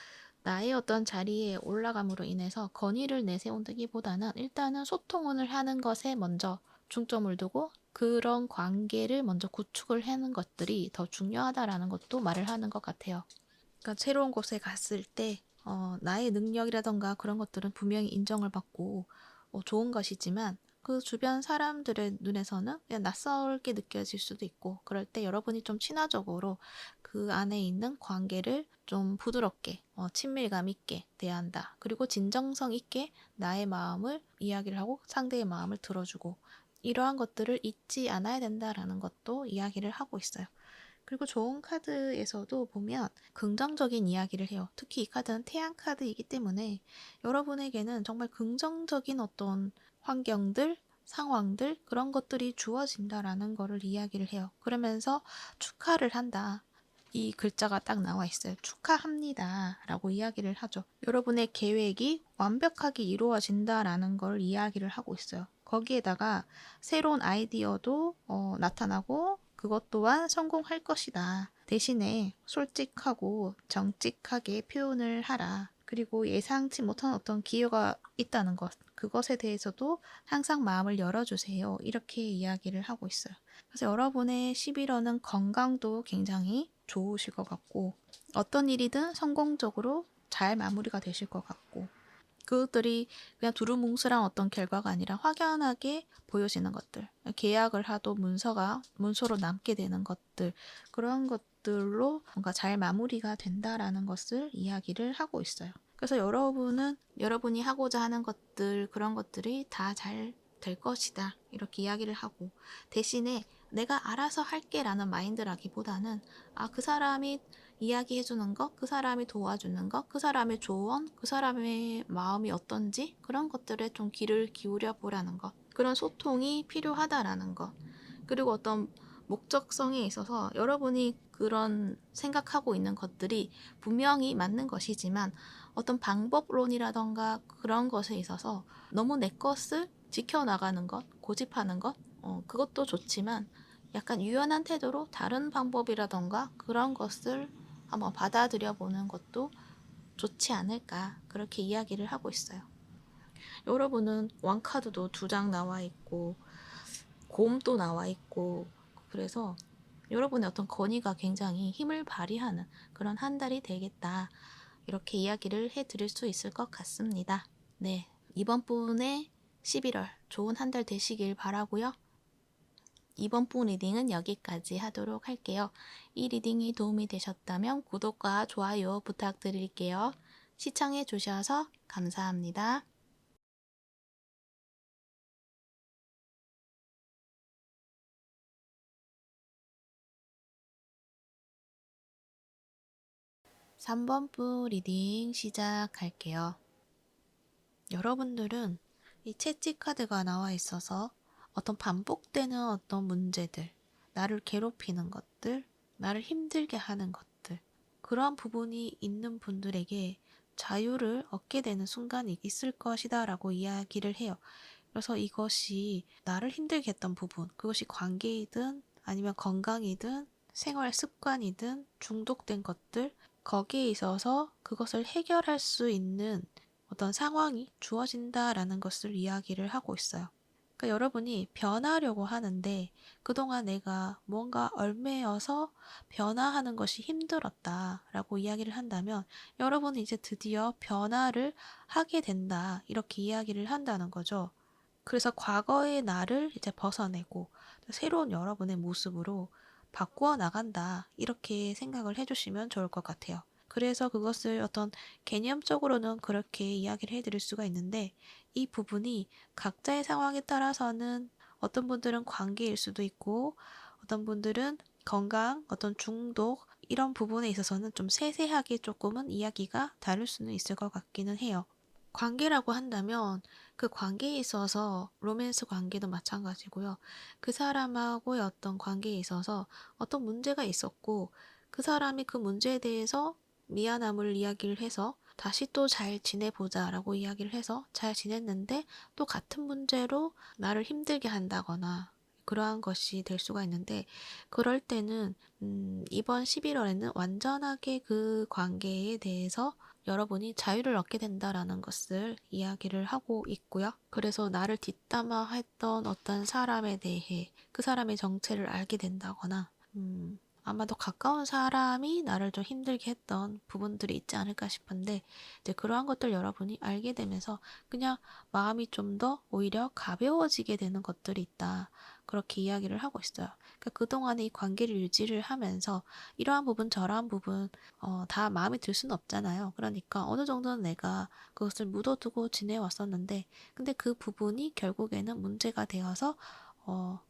나의 어떤 자리에 올라감으로 인해서 건의를 내세운다기보다는 일단은 소통을 하는 것에 먼저 중점을 두고 그런 관계를 먼저 구축을 하는 것들이 더 중요하다라는 것도 말을 하는 것 같아요. 그러니까 새로운 곳에 갔을 때 나의 능력이라던가 그런 것들은 분명히 인정을 받고 좋은 것이지만 그 주변 사람들의 눈에서는 그냥 낯설게 느껴질 수도 있고, 그럴 때 여러분이 좀 친화적으로 그 안에 있는 관계를 좀 부드럽게 친밀감 있게 대한다. 그리고 진정성 있게 나의 마음을 이야기를 하고 상대의 마음을 들어주고, 이러한 것들을 잊지 않아야 된다라는 것도 이야기를 하고 있어요. 그리고 좋은 카드에서도 보면 긍정적인 이야기를 해요. 특히 이 카드는 태양 카드이기 때문에 여러분에게는 정말 긍정적인 어떤 환경들, 상황들, 그런 것들이 주어진다라는 거를 이야기를 해요. 그러면서 축하를 한다. 이 글자가 딱 나와 있어요. 축하합니다 라고 이야기를 하죠. 여러분의 계획이 완벽하게 이루어진다라는 걸 이야기를 하고 있어요. 거기에다가 새로운 아이디어도 나타나고 그것 또한 성공할 것이다. 대신에 솔직하고 정직하게 표현을 하라. 그리고 예상치 못한 어떤 기회가 있다는 것, 그것에 대해서도 항상 마음을 열어주세요. 이렇게 이야기를 하고 있어요. 그래서 여러분의 11월은 건강도 굉장히 좋으실 것 같고, 어떤 일이든 성공적으로 잘 마무리가 되실 것 같고, 그것들이 그냥 두루뭉술한 어떤 결과가 아니라 확연하게 보여지는 것들, 계약을 하도 문서로 남게 되는 것들, 그런 것들로 뭔가 잘 마무리가 된다라는 것을 이야기를 하고 있어요. 그래서 여러분이 하고자 하는 것들, 그런 것들이 다 잘 될 것이다, 이렇게 이야기를 하고, 대신에 내가 알아서 할게 라는 마인드라기보다는 그 사람이 이야기해주는 것, 그 사람이 도와주는 것, 그 사람의 조언, 그 사람의 마음이 어떤지, 그런 것들에 좀 귀를 기울여 보라는 것, 그런 소통이 필요하다라는 것. 그리고 어떤 목적성에 있어서 여러분이 그런 생각하고 있는 것들이 분명히 맞는 것이지만, 어떤 방법론이라던가 그런 것에 있어서 너무 내 것을 지켜나가는 것, 고집하는 것, 그것도 좋지만 약간 유연한 태도로 다른 방법이라던가 그런 것을 한번 받아들여 보는 것도 좋지 않을까, 그렇게 이야기를 하고 있어요. 여러분은 왕카드도 2장 나와 있고 곰도 나와 있고, 그래서 여러분의 어떤 건의가 굉장히 힘을 발휘하는 그런 한 달이 되겠다, 이렇게 이야기를 해드릴 수 있을 것 같습니다. 네, 이번 분의 11월 좋은 한 달 되시길 바라고요. 이번 분 리딩은 여기까지 하도록 할게요. 이 리딩이 도움이 되셨다면 구독과 좋아요 부탁드릴게요. 시청해 주셔서 감사합니다. 3번 분 리딩 시작할게요. 여러분들은 이 채찍 카드가 나와 있어서 어떤 반복되는 어떤 문제들, 나를 괴롭히는 것들, 나를 힘들게 하는 것들, 그러한 부분이 있는 분들에게 자유를 얻게 되는 순간이 있을 것이다 라고 이야기를 해요. 그래서 이것이 나를 힘들게 했던 부분, 그것이 관계이든 아니면 건강이든 생활 습관이든 중독된 것들, 거기에 있어서 그것을 해결할 수 있는 어떤 상황이 주어진다라는 것을 이야기를 하고 있어요. 그러니까 여러분이 변하려고 하는데 그동안 내가 뭔가 얽매여서 변화하는 것이 힘들었다라고 이야기를 한다면, 여러분은 이제 드디어 변화를 하게 된다, 이렇게 이야기를 한다는 거죠. 그래서 과거의 나를 이제 벗어내고 새로운 여러분의 모습으로 바꾸어 나간다, 이렇게 생각을 해주시면 좋을 것 같아요. 그래서 그것을 어떤 개념적으로는 그렇게 이야기를 해드릴 수가 있는데, 이 부분이 각자의 상황에 따라서는 어떤 분들은 관계일 수도 있고 어떤 분들은 건강, 어떤 중독, 이런 부분에 있어서는 좀 세세하게 조금은 이야기가 다를 수는 있을 것 같기는 해요. 관계라고 한다면 그 관계에 있어서 로맨스 관계도 마찬가지고요. 그 사람하고의 어떤 관계에 있어서 어떤 문제가 있었고 그 사람이 그 문제에 대해서 미안함을 이야기를 해서 다시 또 잘 지내보자 라고 이야기를 해서 잘 지냈는데 또 같은 문제로 나를 힘들게 한다거나 그러한 것이 될 수가 있는데, 그럴 때는 이번 11월에는 완전하게 그 관계에 대해서 여러분이 자유를 얻게 된다라는 것을 이야기를 하고 있고요. 그래서 나를 뒷담화했던 어떤 사람에 대해 그 사람의 정체를 알게 된다거나 아마도 가까운 사람이 나를 좀 힘들게 했던 부분들이 있지 않을까 싶은데 이제 그러한 것들 여러분이 알게 되면서 그냥 마음이 좀 더 오히려 가벼워지게 되는 것들이 있다. 그렇게 이야기를 하고 있어요. 그러니까 그동안에 이 관계를 유지를 하면서 이러한 부분 저러한 부분 다 마음에 들 수는 없잖아요. 그러니까 어느 정도는 내가 그것을 묻어두고 지내왔었는데 근데 그 부분이 결국에는 문제가 되어서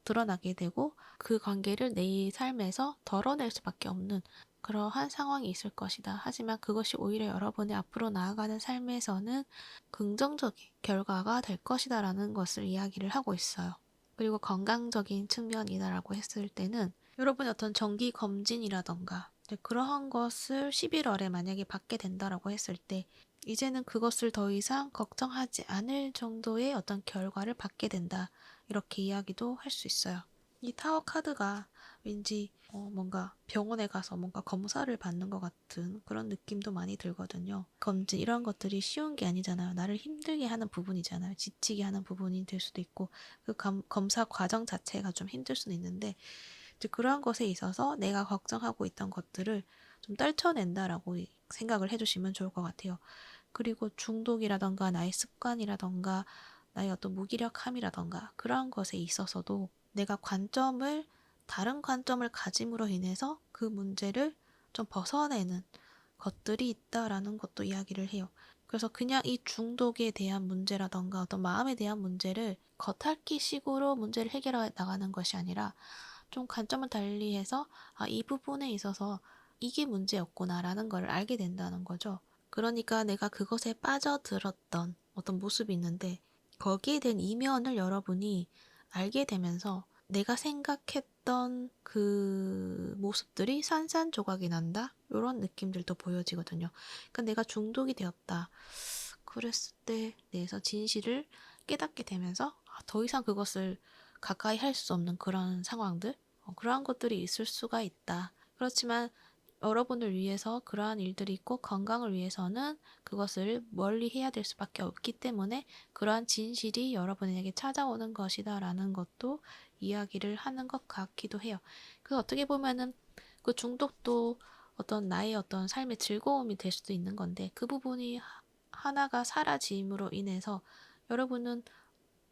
드러나게 되고 그 관계를 내 삶에서 덜어낼 수밖에 없는 그러한 상황이 있을 것이다. 하지만 그것이 오히려 여러분의 앞으로 나아가는 삶에서는 긍정적인 결과가 될 것이다라는 것을 이야기를 하고 있어요. 그리고 건강적인 측면이다라고 했을 때는 여러분의 어떤 정기 검진이라던가 그러한 것을 11월에 만약에 받게 된다라고 했을 때 이제는 그것을 더 이상 걱정하지 않을 정도의 어떤 결과를 받게 된다. 이렇게 이야기도 할 수 있어요. 이 타워 카드가 왠지 뭔가 병원에 가서 뭔가 검사를 받는 것 같은 그런 느낌도 많이 들거든요. 검진 이런 것들이 쉬운 게 아니잖아요. 나를 힘들게 하는 부분이잖아요. 지치게 하는 부분이 될 수도 있고 그 검사 과정 자체가 좀 힘들 수는 있는데 이제 그러한 것에 있어서 내가 걱정하고 있던 것들을 좀 떨쳐낸다라고 생각을 해주시면 좋을 것 같아요. 그리고 중독이라던가 나의 습관이라던가 나의 어떤 무기력함이라던가 그러한 것에 있어서도 내가 다른 관점을 가짐으로 인해서 그 문제를 좀 벗어내는 것들이 있다라는 것도 이야기를 해요. 그래서 그냥 이 중독에 대한 문제라던가 어떤 마음에 대한 문제를 겉핥기식으로 문제를 해결해 나가는 것이 아니라 좀 관점을 달리해서 이 부분에 있어서 이게 문제였구나라는 걸 알게 된다는 거죠. 그러니까 내가 그것에 빠져들었던 어떤 모습이 있는데 거기에 대한 이면을 여러분이 알게 되면서 내가 생각했던 그 모습들이 산산조각이 난다? 이런 느낌들도 보여지거든요. 그러니까 내가 중독이 되었다. 그랬을 때 내에서 진실을 깨닫게 되면서 더 이상 그것을 가까이 할 수 없는 그런 상황들, 그러한 것들이 있을 수가 있다. 그렇지만 여러분을 위해서 그러한 일들이 있고 건강을 위해서는 그것을 멀리 해야 될 수밖에 없기 때문에 그러한 진실이 여러분에게 찾아오는 것이다라는 것도 이야기를 하는 것 같기도 해요. 그래서 어떻게 보면은 그 중독도 어떤 나의 어떤 삶의 즐거움이 될 수도 있는 건데 그 부분이 하나가 사라짐으로 인해서 여러분은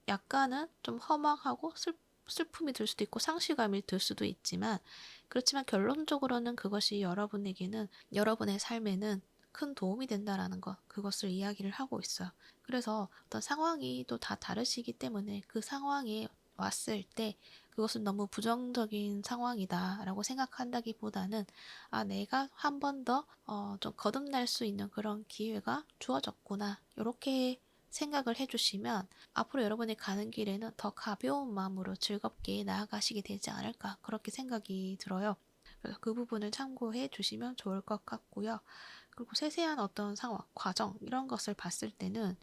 약간은 좀 허망하고 슬픔이 들 수도 있고 상실감이 들 수도 있지만 그렇지만 결론적으로는 그것이 여러분에게는 여러분의 삶에는 큰 도움이 된다라는 것 그것을 이야기를 하고 있어요. 그래서 어떤 상황이 또 다 다르시기 때문에 그 상황에 왔을 때 그것은 너무 부정적인 상황이다라고 생각한다기보다는 내가 한 번 더 좀 거듭날 수 있는 그런 기회가 주어졌구나. 이렇게 생각을 해주시면 앞으로 여러분이 가는 길에는 더 가벼운 마음으로 즐겁게 나아가시게 되지 않을까 그렇게 생각이 들어요. 그래서 그 부분을 참고해 주시면 좋을 것 같고요. 그리고 세세한 어떤 상황, 과정 이런 것을 봤을 때는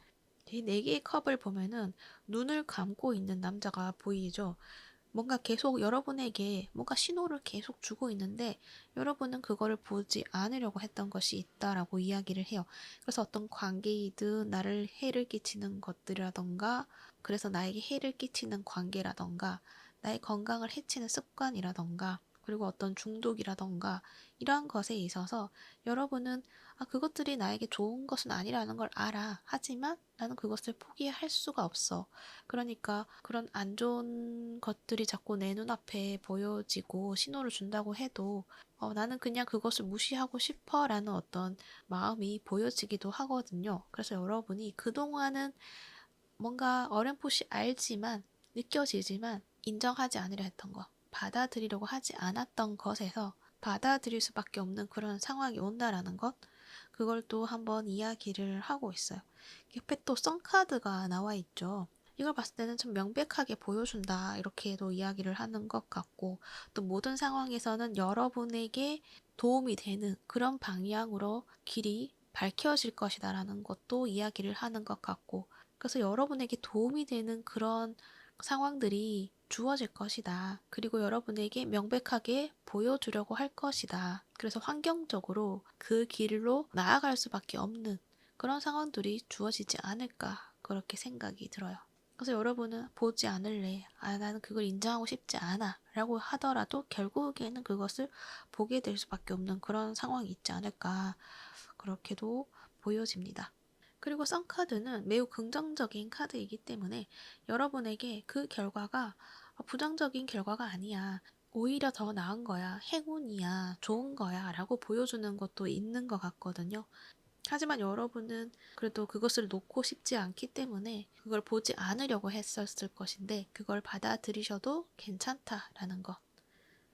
이 네 개의 컵을 보면은 눈을 감고 있는 남자가 보이죠. 뭔가 계속 여러분에게 뭔가 신호를 계속 주고 있는데 여러분은 그거를 보지 않으려고 했던 것이 있다라고 이야기를 해요. 그래서 어떤 관계이든 나를 해를 끼치는 것들이라던가 그래서 나에게 해를 끼치는 관계라던가 나의 건강을 해치는 습관이라던가 그리고 어떤 중독이라던가 이러한 것에 있어서 여러분은 그것들이 나에게 좋은 것은 아니라는 걸 알아. 하지만 나는 그것을 포기할 수가 없어. 그러니까 그런 안 좋은 것들이 자꾸 내 눈앞에 보여지고 신호를 준다고 해도 나는 그냥 그것을 무시하고 싶어 라는 어떤 마음이 보여지기도 하거든요. 그래서 여러분이 그동안은 뭔가 어렴풋이 알지만 느껴지지만 인정하지 않으려 했던 것, 받아들이려고 하지 않았던 것에서 받아들일 수밖에 없는 그런 상황이 온다라는 것, 그걸 또 한번 이야기를 하고 있어요. 옆에 또 썬카드가 나와 있죠. 이걸 봤을 때는 좀 명백하게 보여준다 이렇게도 이야기를 하는 것 같고 또 모든 상황에서는 여러분에게 도움이 되는 그런 방향으로 길이 밝혀질 것이다라는 것도 이야기를 하는 것 같고 그래서 여러분에게 도움이 되는 그런 상황들이 주어질 것이다. 그리고 여러분에게 명백하게 보여주려고 할 것이다. 그래서 환경적으로 그 길로 나아갈 수밖에 없는 그런 상황들이 주어지지 않을까 그렇게 생각이 들어요. 그래서 여러분은 보지 않을래. 나는 그걸 인정하고 싶지 않아. 라고 하더라도 결국에는 그것을 보게 될 수밖에 없는 그런 상황이 있지 않을까. 그렇게도 보여집니다. 그리고 썬카드는 매우 긍정적인 카드이기 때문에 여러분에게 그 결과가 부정적인 결과가 아니야. 오히려 더 나은 거야. 행운이야. 좋은 거야. 라고 보여주는 것도 있는 것 같거든요. 하지만 여러분은 그래도 그것을 놓고 싶지 않기 때문에 그걸 보지 않으려고 했었을 것인데 그걸 받아들이셔도 괜찮다라는 것.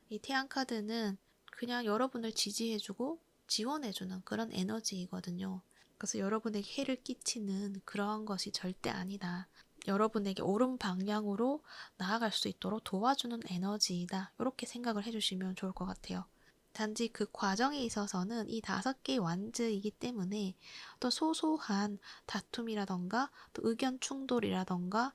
이 태양 카드는 그냥 여러분을 지지해주고 지원해주는 그런 에너지이거든요. 그래서 여러분에게 해를 끼치는 그러한 것이 절대 아니다. 여러분에게 옳은 방향으로 나아갈 수 있도록 도와주는 에너지이다. 이렇게 생각을 해주시면 좋을 것 같아요. 단지 그 과정에 있어서는 이 5개의 완즈이기 때문에 또 소소한 다툼이라던가 또 의견 충돌이라던가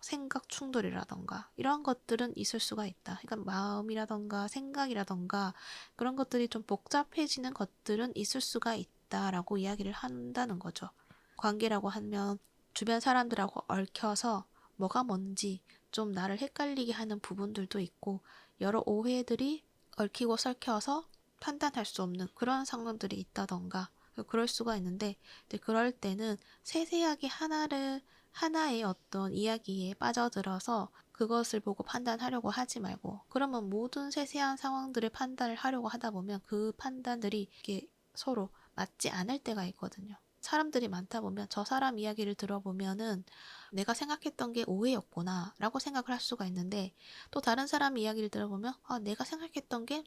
생각 충돌이라던가 이런 것들은 있을 수가 있다. 그러니까 마음이라던가 생각이라던가 그런 것들이 좀 복잡해지는 것들은 있을 수가 있다라고 이야기를 한다는 거죠. 관계라고 하면 주변 사람들하고 얽혀서 뭐가 뭔지 좀 나를 헷갈리게 하는 부분들도 있고 여러 오해들이 얽히고 설켜서 판단할 수 없는 그런 상황들이 있다던가 그럴 수가 있는데 그럴 때는 세세하게 하나의 어떤 이야기에 빠져들어서 그것을 보고 판단하려고 하지 말고 그러면 모든 세세한 상황들을 판단을 하려고 하다 보면 그 판단들이 이게 서로 맞지 않을 때가 있거든요. 사람들이 많다 보면 저 사람 이야기를 들어보면은 내가 생각했던 게 오해였구나 라고 생각을 할 수가 있는데 또 다른 사람 이야기를 들어보면 내가 생각했던 게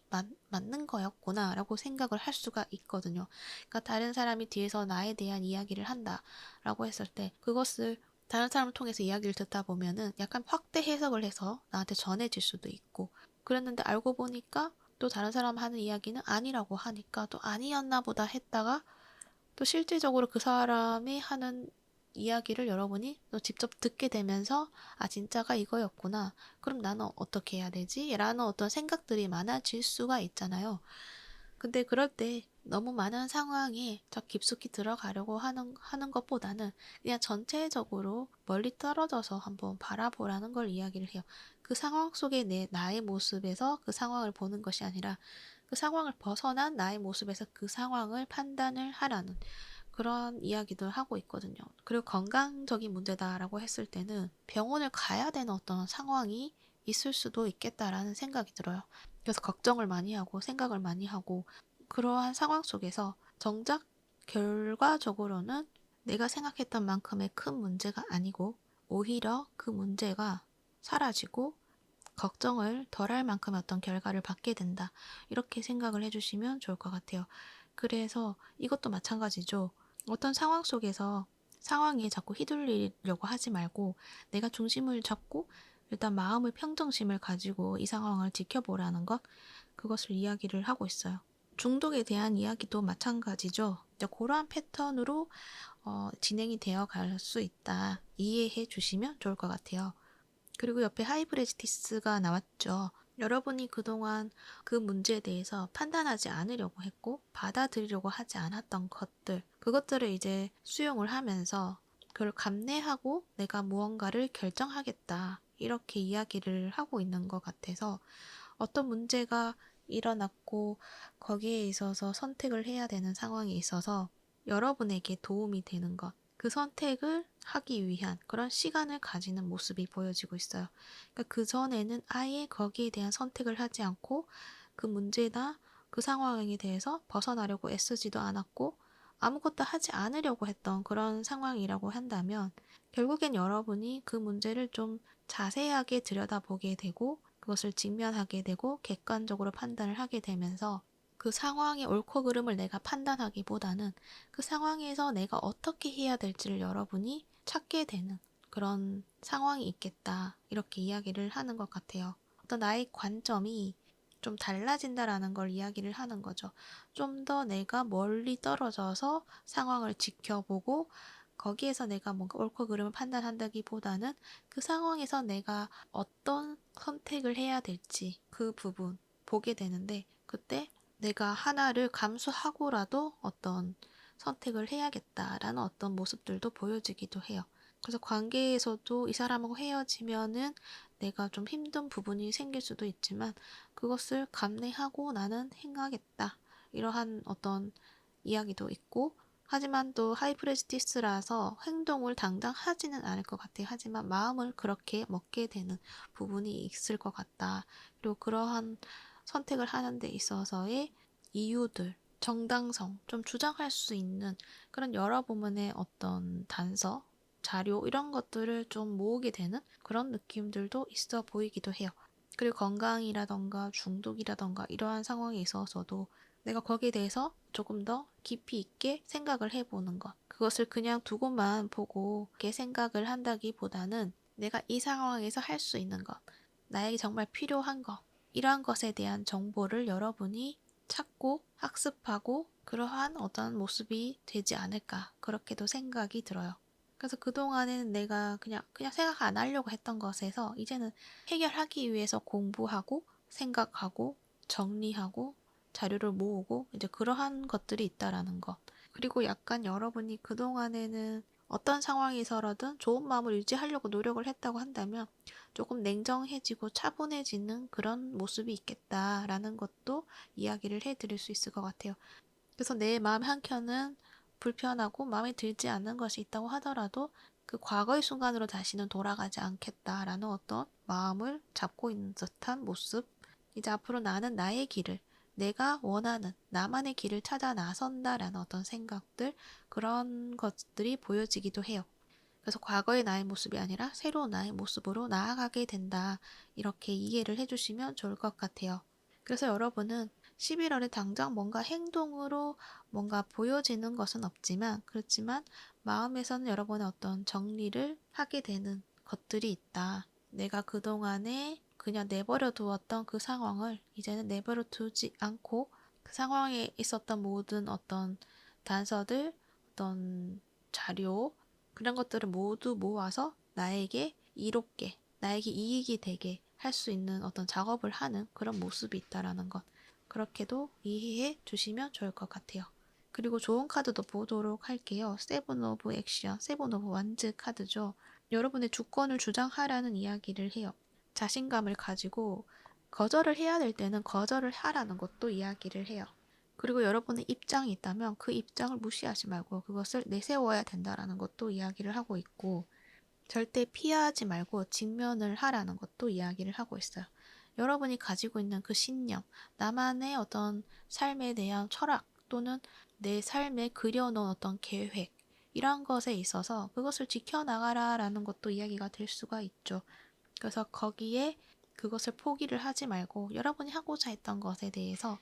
맞는 거였구나 라고 생각을 할 수가 있거든요. 그러니까 다른 사람이 뒤에서 나에 대한 이야기를 한다 라고 했을 때 그것을 다른 사람을 통해서 이야기를 듣다 보면은 약간 확대 해석을 해서 나한테 전해질 수도 있고 그랬는데 알고 보니까 또 다른 사람 하는 이야기는 아니라고 하니까 또 아니었나 보다 했다가 또 실질적으로 그 사람이 하는 이야기를 여러분이 또 직접 듣게 되면서 진짜가 이거였구나. 그럼 나는 어떻게 해야 되지? 라는 어떤 생각들이 많아질 수가 있잖아요. 근데 그럴 때 너무 많은 상황에 더 깊숙이 들어가려고 하는 것보다는 그냥 전체적으로 멀리 떨어져서 한번 바라보라는 걸 이야기를 해요. 그 상황 속의 나의 모습에서 그 상황을 보는 것이 아니라 그 상황을 벗어난 나의 모습에서 그 상황을 판단을 하라는 그런 이야기도 하고 있거든요. 그리고 건강적인 문제다라고 했을 때는 병원을 가야 되는 어떤 상황이 있을 수도 있겠다라는 생각이 들어요. 그래서 걱정을 많이 하고 생각을 많이 하고 그러한 상황 속에서 정작 결과적으로는 내가 생각했던 만큼의 큰 문제가 아니고 오히려 그 문제가 사라지고 걱정을 덜할 만큼의 어떤 결과를 받게 된다. 이렇게 생각을 해주시면 좋을 것 같아요. 그래서 이것도 마찬가지죠. 어떤 상황 속에서 상황에 자꾸 휘둘리려고 하지 말고 내가 중심을 잡고 일단 마음의 평정심을 가지고 이 상황을 지켜보라는 것, 그것을 이야기를 하고 있어요. 중독에 대한 이야기도 마찬가지죠. 그러한 패턴으로 진행이 되어 갈 수 있다. 이해해 주시면 좋을 것 같아요. 그리고 옆에 하이브레지티스가 나왔죠. 여러분이 그동안 그 문제에 대해서 판단하지 않으려고 했고 받아들이려고 하지 않았던 것들, 그것들을 이제 수용을 하면서 그걸 감내하고 내가 무언가를 결정하겠다. 이렇게 이야기를 하고 있는 것 같아서 어떤 문제가 일어났고 거기에 있어서 선택을 해야 되는 상황이 있어서 여러분에게 도움이 되는 것, 그 선택을 하기 위한 그런 시간을 가지는 모습이 보여지고 있어요. 그러니까 그전에는 아예 거기에 대한 선택을 하지 않고 그 문제나 그 상황에 대해서 벗어나려고 애쓰지도 않았고 아무것도 하지 않으려고 했던 그런 상황이라고 한다면 결국엔 여러분이 그 문제를 좀 자세하게 들여다보게 되고 그것을 직면하게 되고 객관적으로 판단을 하게 되면서 그 상황의 옳고 그름을 내가 판단하기보다는 그 상황에서 내가 어떻게 해야 될지를 여러분이 찾게 되는 그런 상황이 있겠다. 이렇게 이야기를 하는 것 같아요. 어떤 나의 관점이 좀 달라진다라는 걸 이야기를 하는 거죠. 좀 더 내가 멀리 떨어져서 상황을 지켜보고 거기에서 내가 뭔가 옳고 그름을 판단한다기보다는 그 상황에서 내가 어떤 선택을 해야 될지 그 부분 보게 되는데 그때 내가 하나를 감수하고라도 어떤 선택을 해야겠다라는 어떤 모습들도 보여지기도 해요. 그래서 관계에서도 이 사람하고 헤어지면은 내가 좀 힘든 부분이 생길 수도 있지만 그것을 감내하고 나는 행하겠다. 이러한 어떤 이야기도 있고 하지만 또 하이프레스티스라서 행동을 당장 하지는 않을 것 같아요. 하지만 마음을 그렇게 먹게 되는 부분이 있을 것 같다. 그리고 그러한 선택을 하는 데 있어서의 이유들, 정당성, 좀 주장할 수 있는 그런 여러 부분의 어떤 단서, 자료 이런 것들을 좀 모으게 되는 그런 느낌들도 있어 보이기도 해요. 그리고 건강이라던가 중독이라던가 이러한 상황에 있어서도 내가 거기에 대해서 조금 더 깊이 있게 생각을 해보는 것. 그것을 그냥 두고만 보고 이렇게 생각을 한다기보다는 내가 이 상황에서 할 수 있는 것, 나에게 정말 필요한 것, 이러한 것에 대한 정보를 여러분이 찾고 학습하고 그러한 어떤 모습이 되지 않을까 그렇게도 생각이 들어요. 그래서 그동안에는 내가 그냥 생각 안 하려고 했던 것에서 이제는 해결하기 위해서 공부하고 생각하고 정리하고 자료를 모으고 이제 그러한 것들이 있다라는 것. 그리고 약간 여러분이 그동안에는 어떤 상황에서라든 좋은 마음을 유지하려고 노력을 했다고 한다면 조금 냉정해지고 차분해지는 그런 모습이 있겠다라는 것도 이야기를 해드릴 수 있을 것 같아요. 그래서 내 마음 한켠은 불편하고 마음에 들지 않는 것이 있다고 하더라도 그 과거의 순간으로 다시는 돌아가지 않겠다라는 어떤 마음을 잡고 있는 듯한 모습. 이제 앞으로 나는 나의 길을, 내가 원하는 나만의 길을 찾아 나선다라는 어떤 생각들, 그런 것들이 보여지기도 해요. 그래서 과거의 나의 모습이 아니라 새로운 나의 모습으로 나아가게 된다. 이렇게 이해를 해주시면 좋을 것 같아요. 그래서 여러분은 11월에 당장 뭔가 행동으로 뭔가 보여지는 것은 없지만, 그렇지만 마음에서는 여러분의 어떤 정리를 하게 되는 것들이 있다. 내가 그동안에 그냥 내버려 두었던 그 상황을 이제는 내버려 두지 않고 그 상황에 있었던 모든 어떤 단서들, 어떤 자료, 그런 것들을 모두 모아서 나에게 이롭게, 나에게 이익이 되게 할 수 있는 어떤 작업을 하는 그런 모습이 있다라는 것. 그렇게도 이해해 주시면 좋을 것 같아요. 그리고 좋은 카드도 보도록 할게요. 세븐 오브 액션, 세븐 오브 완즈 카드죠. 여러분의 주권을 주장하라는 이야기를 해요. 자신감을 가지고 거절을 해야 될 때는 거절을 하라는 것도 이야기를 해요. 그리고 여러분의 입장이 있다면 그 입장을 무시하지 말고 그것을 내세워야 된다라는 것도 이야기를 하고 있고 절대 피하지 말고 직면을 하라는 것도 이야기를 하고 있어요. 여러분이 가지고 있는 그 신념, 나만의 어떤 삶에 대한 철학 또는 내 삶에 그려놓은 어떤 계획 이러한 것에 있어서 그것을 지켜나가라라는 것도 이야기가 될 수가 있죠. 그래서 거기에 그것을 포기를 하지 말고 여러분이 하고자 했던 것에 대해서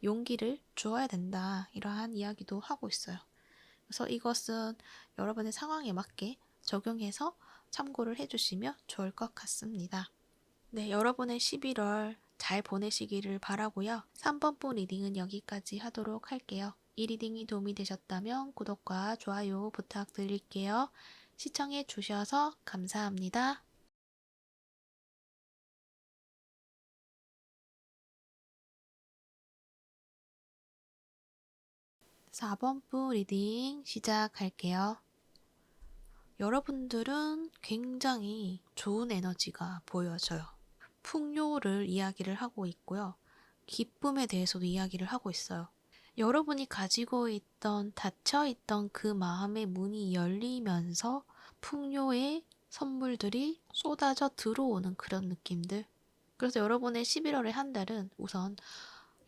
용기를 주어야 된다. 이러한 이야기도 하고 있어요. 그래서 이것은 여러분의 상황에 맞게 적용해서 참고를 해주시면 좋을 것 같습니다. 네, 여러분의 11월 잘 보내시기를 바라고요. 3번부 리딩은 여기까지 하도록 할게요. 이 리딩이 도움이 되셨다면 구독과 좋아요 부탁드릴게요. 시청해 주셔서 감사합니다. 4번부 리딩 시작할게요. 여러분들은 굉장히 좋은 에너지가 보여져요. 풍요를 이야기를 하고 있고요. 기쁨에 대해서도 이야기를 하고 있어요. 여러분이 가지고 있던 닫혀있던 그 마음의 문이 열리면서 풍요의 선물들이 쏟아져 들어오는 그런 느낌들. 그래서 여러분의 11월의 한 달은 우선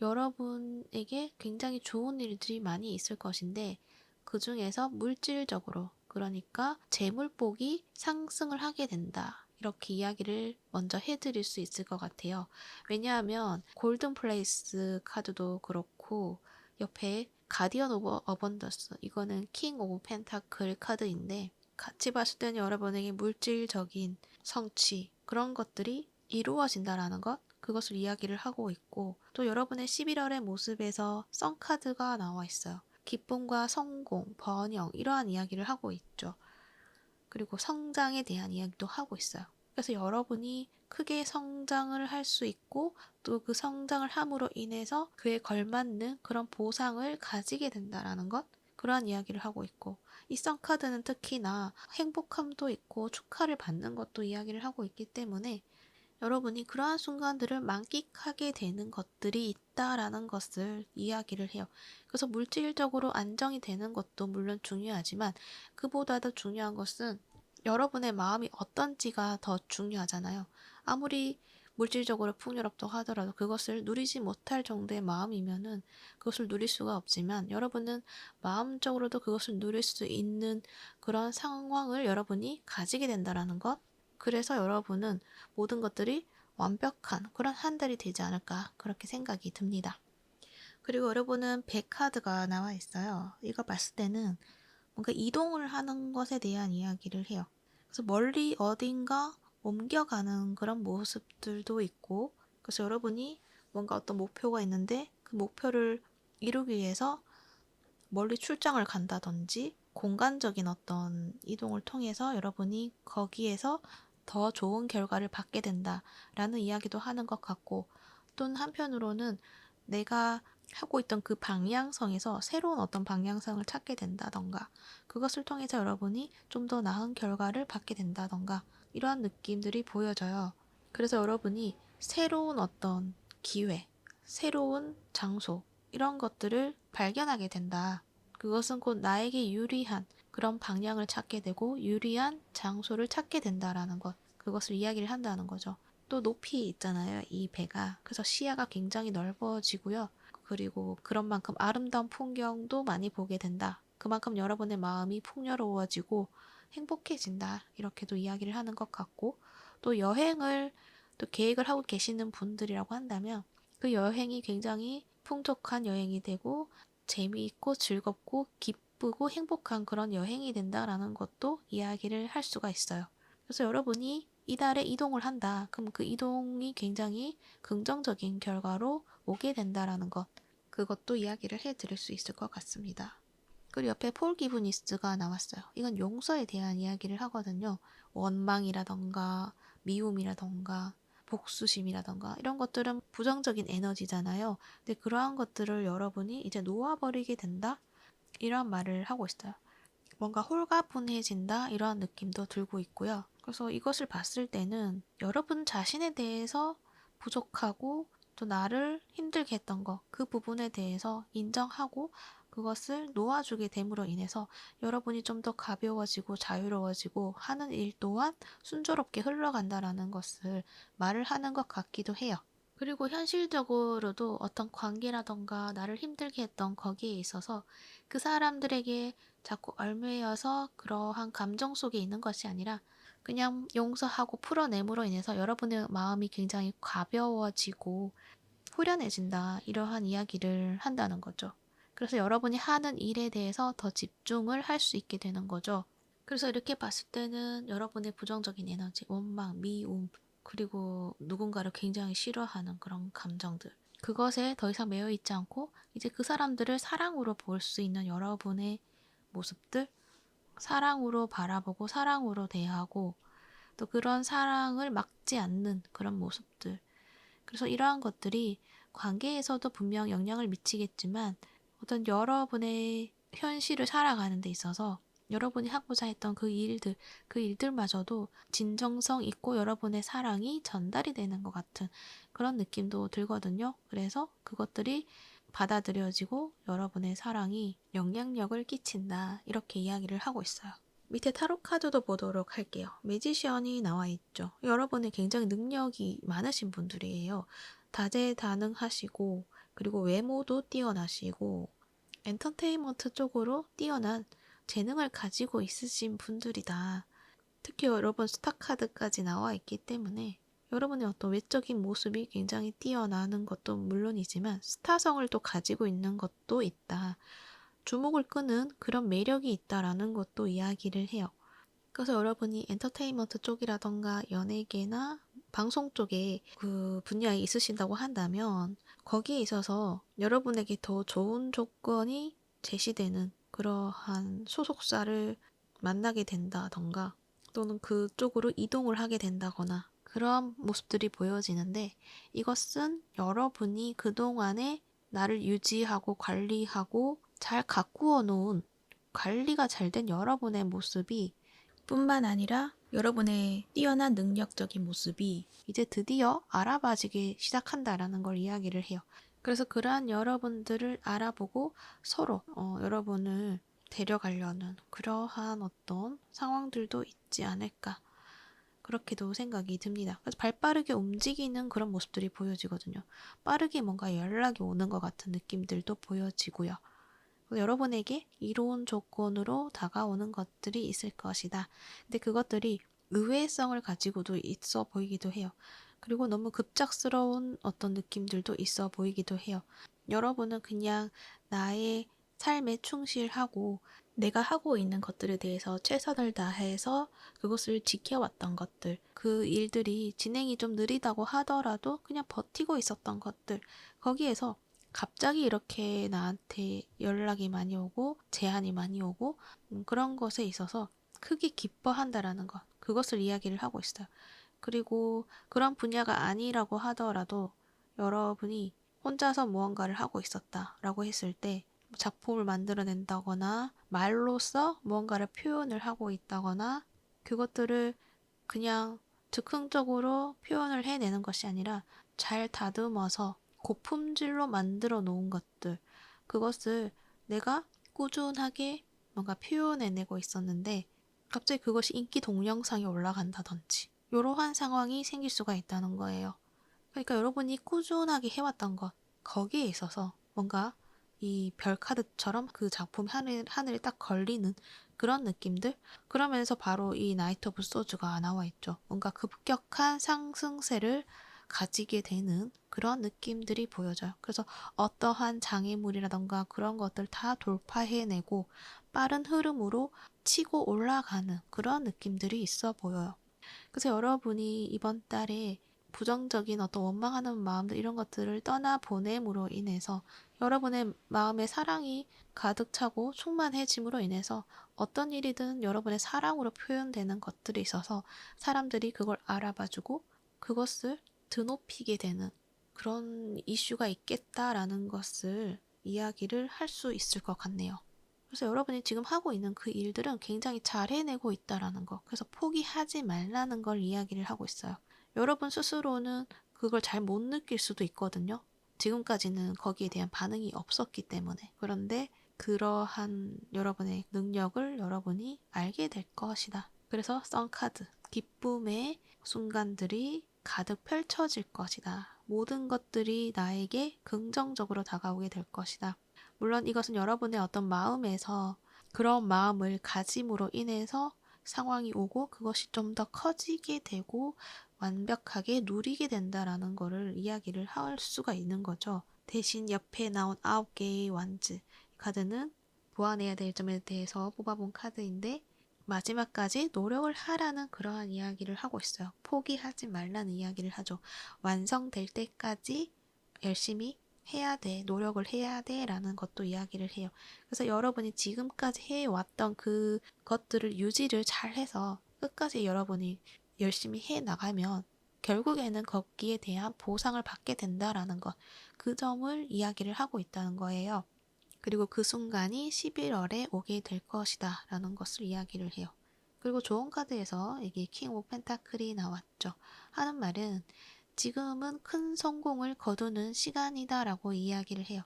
여러분에게 굉장히 좋은 일들이 많이 있을 것인데 그 중에서 물질적으로 그러니까 재물복이 상승을 하게 된다. 이렇게 이야기를 먼저 해드릴 수 있을 것 같아요. 왜냐하면 골든 플레이스 카드도 그렇고 옆에 가디언 오브 어번던스 이거는 킹 오브 펜타클 카드인데 같이 봤을 때는 여러분에게 물질적인 성취 그런 것들이 이루어진다라는 것 그것을 이야기를 하고 있고 또 여러분의 11월의 모습에서 썬카드가 나와 있어요. 기쁨과 성공, 번영 이러한 이야기를 하고 있죠. 그리고 성장에 대한 이야기도 하고 있어요. 그래서 여러분이 크게 성장을 할 수 있고 또 그 성장을 함으로 인해서 그에 걸맞는 그런 보상을 가지게 된다라는 것 그러한 이야기를 하고 있고, 이 썬카드는 특히나 행복함도 있고 축하를 받는 것도 이야기를 하고 있기 때문에 여러분이 그러한 순간들을 만끽하게 되는 것들이 있다라는 것을 이야기를 해요. 그래서 물질적으로 안정이 되는 것도 물론 중요하지만 그보다도 중요한 것은 여러분의 마음이 어떤지가 더 중요하잖아요. 아무리 물질적으로 풍요롭다고 하더라도 그것을 누리지 못할 정도의 마음이면은 그것을 누릴 수가 없지만 여러분은 마음적으로도 그것을 누릴 수 있는 그런 상황을 여러분이 가지게 된다라는 것. 그래서 여러분은 모든 것들이 완벽한 그런 한 달이 되지 않을까 그렇게 생각이 듭니다. 그리고 여러분은 100카드가 나와 있어요. 이거 봤을 때는 뭔가 이동을 하는 것에 대한 이야기를 해요. 그래서 멀리 어딘가 옮겨가는 그런 모습들도 있고, 그래서 여러분이 뭔가 어떤 목표가 있는데 그 목표를 이루기 위해서 멀리 출장을 간다든지 공간적인 어떤 이동을 통해서 여러분이 거기에서 더 좋은 결과를 받게 된다라는 이야기도 하는 것 같고, 또는 한편으로는 내가 하고 있던 그 방향성에서 새로운 어떤 방향성을 찾게 된다던가, 그것을 통해서 여러분이 좀 더 나은 결과를 받게 된다던가, 이러한 느낌들이 보여져요. 그래서 여러분이 새로운 어떤 기회, 새로운 장소, 이런 것들을 발견하게 된다. 그것은 곧 나에게 유리한 그런 방향을 찾게 되고 유리한 장소를 찾게 된다라는 것. 그것을 이야기를 한다는 거죠. 또 높이 있잖아요. 이 배가. 그래서 시야가 굉장히 넓어지고요. 그리고 그런 만큼 아름다운 풍경도 많이 보게 된다. 그만큼 여러분의 마음이 풍요로워지고 행복해진다. 이렇게도 이야기를 하는 것 같고, 또 여행을 또 계획을 하고 계시는 분들이라고 한다면 그 여행이 굉장히 풍족한 여행이 되고 재미있고 즐겁고 기쁘고 행복한 그런 여행이 된다라는 것도 이야기를 할 수가 있어요. 그래서 여러분이 이달에 이동을 한다. 그럼 그 이동이 굉장히 긍정적인 결과로 오게 된다라는 것. 그것도 이야기를 해드릴 수 있을 것 같습니다. 그리고 옆에 폴 기브니스가 나왔어요. 이건 용서에 대한 이야기를 하거든요. 원망이라던가 미움이라던가 복수심이라던가 이런 것들은 부정적인 에너지잖아요. 근데 그러한 것들을 여러분이 이제 놓아버리게 된다? 이런 말을 하고 있어요. 뭔가 홀가분해진다? 이러한 느낌도 들고 있고요. 그래서 이것을 봤을 때는 여러분 자신에 대해서 부족하고 또 나를 힘들게 했던 거, 그 부분에 대해서 인정하고 그것을 놓아주게 됨으로 인해서 여러분이 좀 더 가벼워지고 자유로워지고 하는 일 또한 순조롭게 흘러간다라는 것을 말을 하는 것 같기도 해요. 그리고 현실적으로도 어떤 관계라던가 나를 힘들게 했던 거기에 있어서 그 사람들에게 자꾸 얽매여서 그러한 감정 속에 있는 것이 아니라 그냥 용서하고 풀어냄으로 인해서 여러분의 마음이 굉장히 가벼워지고 후련해진다. 이러한 이야기를 한다는 거죠. 그래서 여러분이 하는 일에 대해서 더 집중을 할 수 있게 되는 거죠. 그래서 이렇게 봤을 때는 여러분의 부정적인 에너지, 원망, 미움, 그리고 누군가를 굉장히 싫어하는 그런 감정들. 그것에 더 이상 매여 있지 않고 이제 그 사람들을 사랑으로 볼 수 있는 여러분의 모습들, 사랑으로 바라보고 사랑으로 대하고 또 그런 사랑을 막지 않는 그런 모습들. 그래서 이러한 것들이 관계에서도 분명 영향을 미치겠지만 어떤 여러분의 현실을 살아가는 데 있어서 여러분이 하고자 했던 그 일들마저도 진정성 있고 여러분의 사랑이 전달이 되는 것 같은 그런 느낌도 들거든요. 그래서 그것들이 받아들여지고 여러분의 사랑이 영향력을 끼친다. 이렇게 이야기를 하고 있어요. 밑에 타로 카드도 보도록 할게요. 매지션이 나와 있죠. 여러분이 굉장히 능력이 많으신 분들이에요. 다재다능하시고 그리고 외모도 뛰어나시고 엔터테인먼트 쪽으로 뛰어난 재능을 가지고 있으신 분들이다. 특히 여러분 스타 카드까지 나와 있기 때문에 여러분의 어떤 외적인 모습이 굉장히 뛰어나는 것도 물론이지만 스타성을 또 가지고 있는 것도 있다. 주목을 끄는 그런 매력이 있다라는 것도 이야기를 해요. 그래서 여러분이 엔터테인먼트 쪽이라던가 연예계나 방송 쪽에 그 분야에 있으신다고 한다면 거기에 있어서 여러분에게 더 좋은 조건이 제시되는 그러한 소속사를 만나게 된다던가 또는 그쪽으로 이동을 하게 된다거나 그런 모습들이 보여지는데 이것은 여러분이 그동안에 나를 유지하고 관리하고 잘 가꾸어 놓은 관리가 잘 된 여러분의 모습이 뿐만 아니라 여러분의 뛰어난 능력적인 모습이 이제 드디어 알아봐지기 시작한다라는 걸 이야기를 해요. 그래서 그러한 여러분들을 알아보고 서로 여러분을 데려가려는 그러한 어떤 상황들도 있지 않을까, 그렇게도 생각이 듭니다. 그래서 발빠르게 움직이는 그런 모습들이 보여지거든요. 빠르게 뭔가 연락이 오는 것 같은 느낌들도 보여지고요. 여러분에게 이로운 조건으로 다가오는 것들이 있을 것이다. 근데 그것들이 의외성을 가지고도 있어 보이기도 해요. 그리고 너무 급작스러운 어떤 느낌들도 있어 보이기도 해요. 여러분은 그냥 나의 삶에 충실하고 내가 하고 있는 것들에 대해서 최선을 다해서 그것을 지켜왔던 것들, 그 일들이 진행이 좀 느리다고 하더라도 그냥 버티고 있었던 것들, 거기에서 갑자기 이렇게 나한테 연락이 많이 오고 제안이 많이 오고 그런 것에 있어서 크게 기뻐한다라는 것, 그것을 이야기를 하고 있어요. 그리고 그런 분야가 아니라고 하더라도 여러분이 혼자서 무언가를 하고 있었다라고 했을 때 작품을 만들어낸다거나 말로써 무언가를 표현을 하고 있다거나 그것들을 그냥 즉흥적으로 표현을 해내는 것이 아니라 잘 다듬어서 고품질로 만들어 놓은 것들, 그것을 내가 꾸준하게 뭔가 표현해내고 있었는데 갑자기 그것이 인기 동영상에 올라간다든지 이러한 상황이 생길 수가 있다는 거예요. 그러니까 여러분이 꾸준하게 해왔던 것, 거기에 있어서 뭔가 이 별카드처럼 그 작품 하늘에 딱 걸리는 그런 느낌들? 그러면서 바로 이 나이트 오브 소즈가 나와 있죠. 뭔가 급격한 상승세를 가지게 되는 그런 느낌들이 보여져요. 그래서 어떠한 장애물이라던가 그런 것들 다 돌파해내고 빠른 흐름으로 치고 올라가는 그런 느낌들이 있어 보여요. 그래서 여러분이 이번 달에 부정적인 어떤 원망하는 마음들 이런 것들을 떠나보냄으로 인해서 여러분의 마음에 사랑이 가득 차고 충만해짐으로 인해서 어떤 일이든 여러분의 사랑으로 표현되는 것들이 있어서 사람들이 그걸 알아봐주고 그것을 드높이게 되는 그런 이슈가 있겠다라는 것을 이야기를 할 수 있을 것 같네요. 그래서 여러분이 지금 하고 있는 그 일들은 굉장히 잘 해내고 있다라는 거. 그래서 포기하지 말라는 걸 이야기를 하고 있어요. 여러분 스스로는 그걸 잘 못 느낄 수도 있거든요. 지금까지는 거기에 대한 반응이 없었기 때문에. 그런데 그러한 여러분의 능력을 여러분이 알게 될 것이다. 그래서 썬카드, 기쁨의 순간들이 가득 펼쳐질 것이다. 모든 것들이 나에게 긍정적으로 다가오게 될 것이다. 물론 이것은 여러분의 어떤 마음에서 그런 마음을 가짐으로 인해서 상황이 오고 그것이 좀 더 커지게 되고 완벽하게 누리게 된다라는 거를 이야기를 할 수가 있는 거죠. 대신 옆에 나온 9개의 완즈 카드는 보완해야 될 점에 대해서 뽑아본 카드인데 마지막까지 노력을 하라는 그러한 이야기를 하고 있어요. 포기하지 말라는 이야기를 하죠. 완성될 때까지 열심히 해야 돼, 노력을 해야 돼 라는 것도 이야기를 해요. 그래서 여러분이 지금까지 해왔던 그 것들을 유지를 잘 해서 끝까지 여러분이 열심히 해 나가면 결국에는 거기에 대한 보상을 받게 된다라는 것, 그 점을 이야기를 하고 있다는 거예요. 그리고 그 순간이 11월에 오게 될 것이다 라는 것을 이야기를 해요. 그리고 좋은 카드에서 이게 킹 오브 펜타클이 나왔죠. 하는 말은 지금은 큰 성공을 거두는 시간이다 라고 이야기를 해요.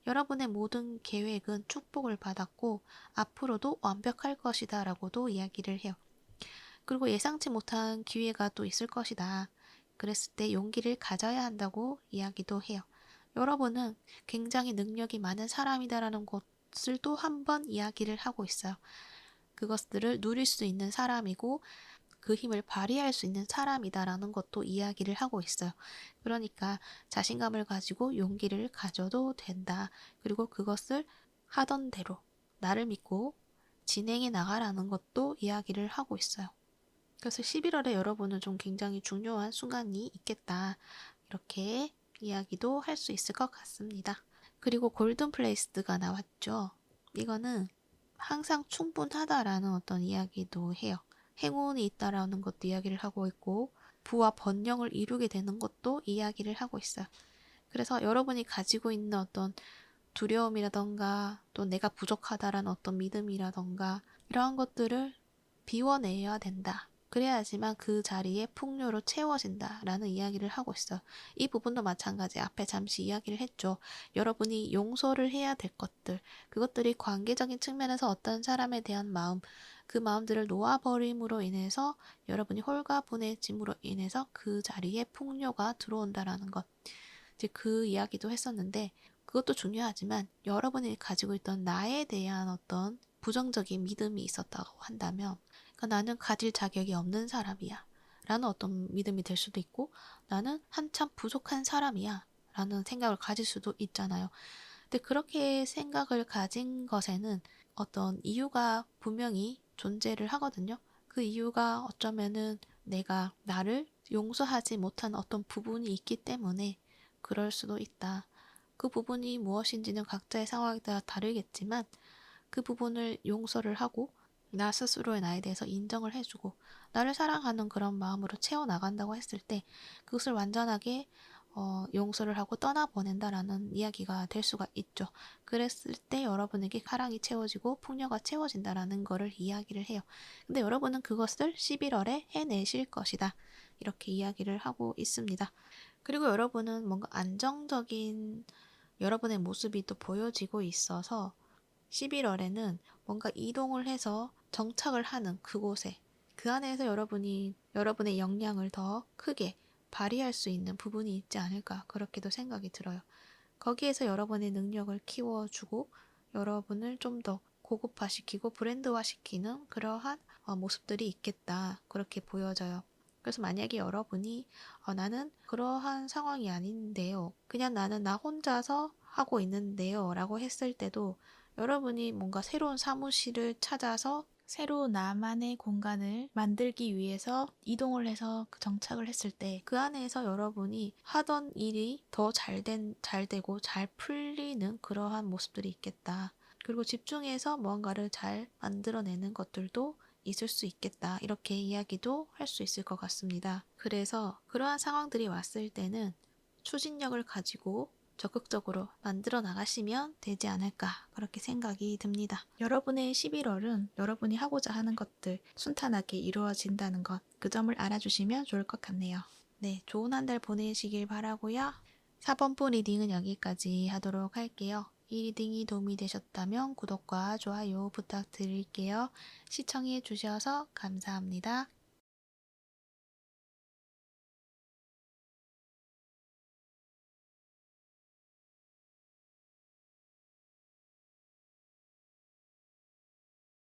여러분의 모든 계획은 축복을 받았고 앞으로도 완벽할 것이다 라고도 이야기를 해요. 그리고 예상치 못한 기회가 또 있을 것이다. 그랬을 때 용기를 가져야 한다고 이야기도 해요. 여러분은 굉장히 능력이 많은 사람이다라는 것을 또 한 번 이야기를 하고 있어요. 그것들을 누릴 수 있는 사람이고 그 힘을 발휘할 수 있는 사람이다라는 것도 이야기를 하고 있어요. 그러니까 자신감을 가지고 용기를 가져도 된다. 그리고 그것을 하던 대로 나를 믿고 진행해 나가라는 것도 이야기를 하고 있어요. 그래서 11월에 여러분은 좀 굉장히 중요한 순간이 있겠다. 이렇게 이야기도 할 수 있을 것 같습니다. 그리고 골든 플레이스가 나왔죠. 이거는 항상 충분하다라는 어떤 이야기도 해요. 행운이 있다라는 것도 이야기를 하고 있고 부와 번영을 이루게 되는 것도 이야기를 하고 있어요. 그래서 여러분이 가지고 있는 어떤 두려움이라던가 또 내가 부족하다라는 어떤 믿음이라던가 이러한 것들을 비워내야 된다. 그래야지만 그 자리에 풍요로 채워진다라는 이야기를 하고 있어요. 이 부분도 마찬가지. 앞에 잠시 이야기를 했죠. 여러분이 용서를 해야 될 것들, 그것들이 관계적인 측면에서 어떤 사람에 대한 마음, 그 마음들을 놓아버림으로 인해서 여러분이 홀가분해짐으로 인해서 그 자리에 풍요가 들어온다라는 것. 이제 그 이야기도 했었는데 그것도 중요하지만 여러분이 가지고 있던 나에 대한 어떤 부정적인 믿음이 있었다고 한다면 그러니까 나는 가질 자격이 없는 사람이야 라는 어떤 믿음이 될 수도 있고 나는 한참 부족한 사람이야 라는 생각을 가질 수도 있잖아요. 근데 그렇게 생각을 가진 것에는 어떤 이유가 분명히 존재를 하거든요. 그 이유가 어쩌면은 내가 나를 용서하지 못한 어떤 부분이 있기 때문에 그럴 수도 있다. 그 부분이 무엇인지는 각자의 상황에 따라 다르겠지만 그 부분을 용서를 하고 나 스스로의 나에 대해서 인정을 해주고 나를 사랑하는 그런 마음으로 채워나간다고 했을 때 그것을 완전하게 용서를 하고 떠나보낸다라는 이야기가 될 수가 있죠. 그랬을 때 여러분에게 사랑이 채워지고 풍요가 채워진다라는 거를 이야기를 해요. 근데 여러분은 그것을 11월에 해내실 것이다. 이렇게 이야기를 하고 있습니다. 그리고 여러분은 뭔가 안정적인 여러분의 모습이 또 보여지고 있어서 11월에는 뭔가 이동을 해서 정착을 하는 그곳에 그 안에서 여러분이 여러분의 역량을 더 크게 발휘할 수 있는 부분이 있지 않을까 그렇게도 생각이 들어요. 거기에서 여러분의 능력을 키워주고 여러분을 좀 더 고급화시키고 브랜드화시키는 그러한 모습들이 있겠다 그렇게 보여져요. 그래서 만약에 여러분이 나는 그러한 상황이 아닌데요. 그냥 나는 나 혼자서 하고 있는데요. 라고 했을 때도 여러분이 뭔가 새로운 사무실을 찾아서 새로 나만의 공간을 만들기 위해서 이동을 해서 정착을 했을 때 그 안에서 여러분이 하던 일이 더 잘 되고 잘 풀리는 그러한 모습들이 있겠다. 그리고 집중해서 무언가를 잘 만들어내는 것들도 있을 수 있겠다. 이렇게 이야기도 할 수 있을 것 같습니다. 그래서 그러한 상황들이 왔을 때는 추진력을 가지고 적극적으로 만들어 나가시면 되지 않을까 그렇게 생각이 듭니다. 여러분의 11월은 여러분이 하고자 하는 것들 순탄하게 이루어진다는 것, 그 점을 알아주시면 좋을 것 같네요. 네, 좋은 한 달 보내시길 바라고요. 4번부 리딩은 여기까지 하도록 할게요. 이 리딩이 도움이 되셨다면 구독과 좋아요 부탁드릴게요. 시청해 주셔서 감사합니다.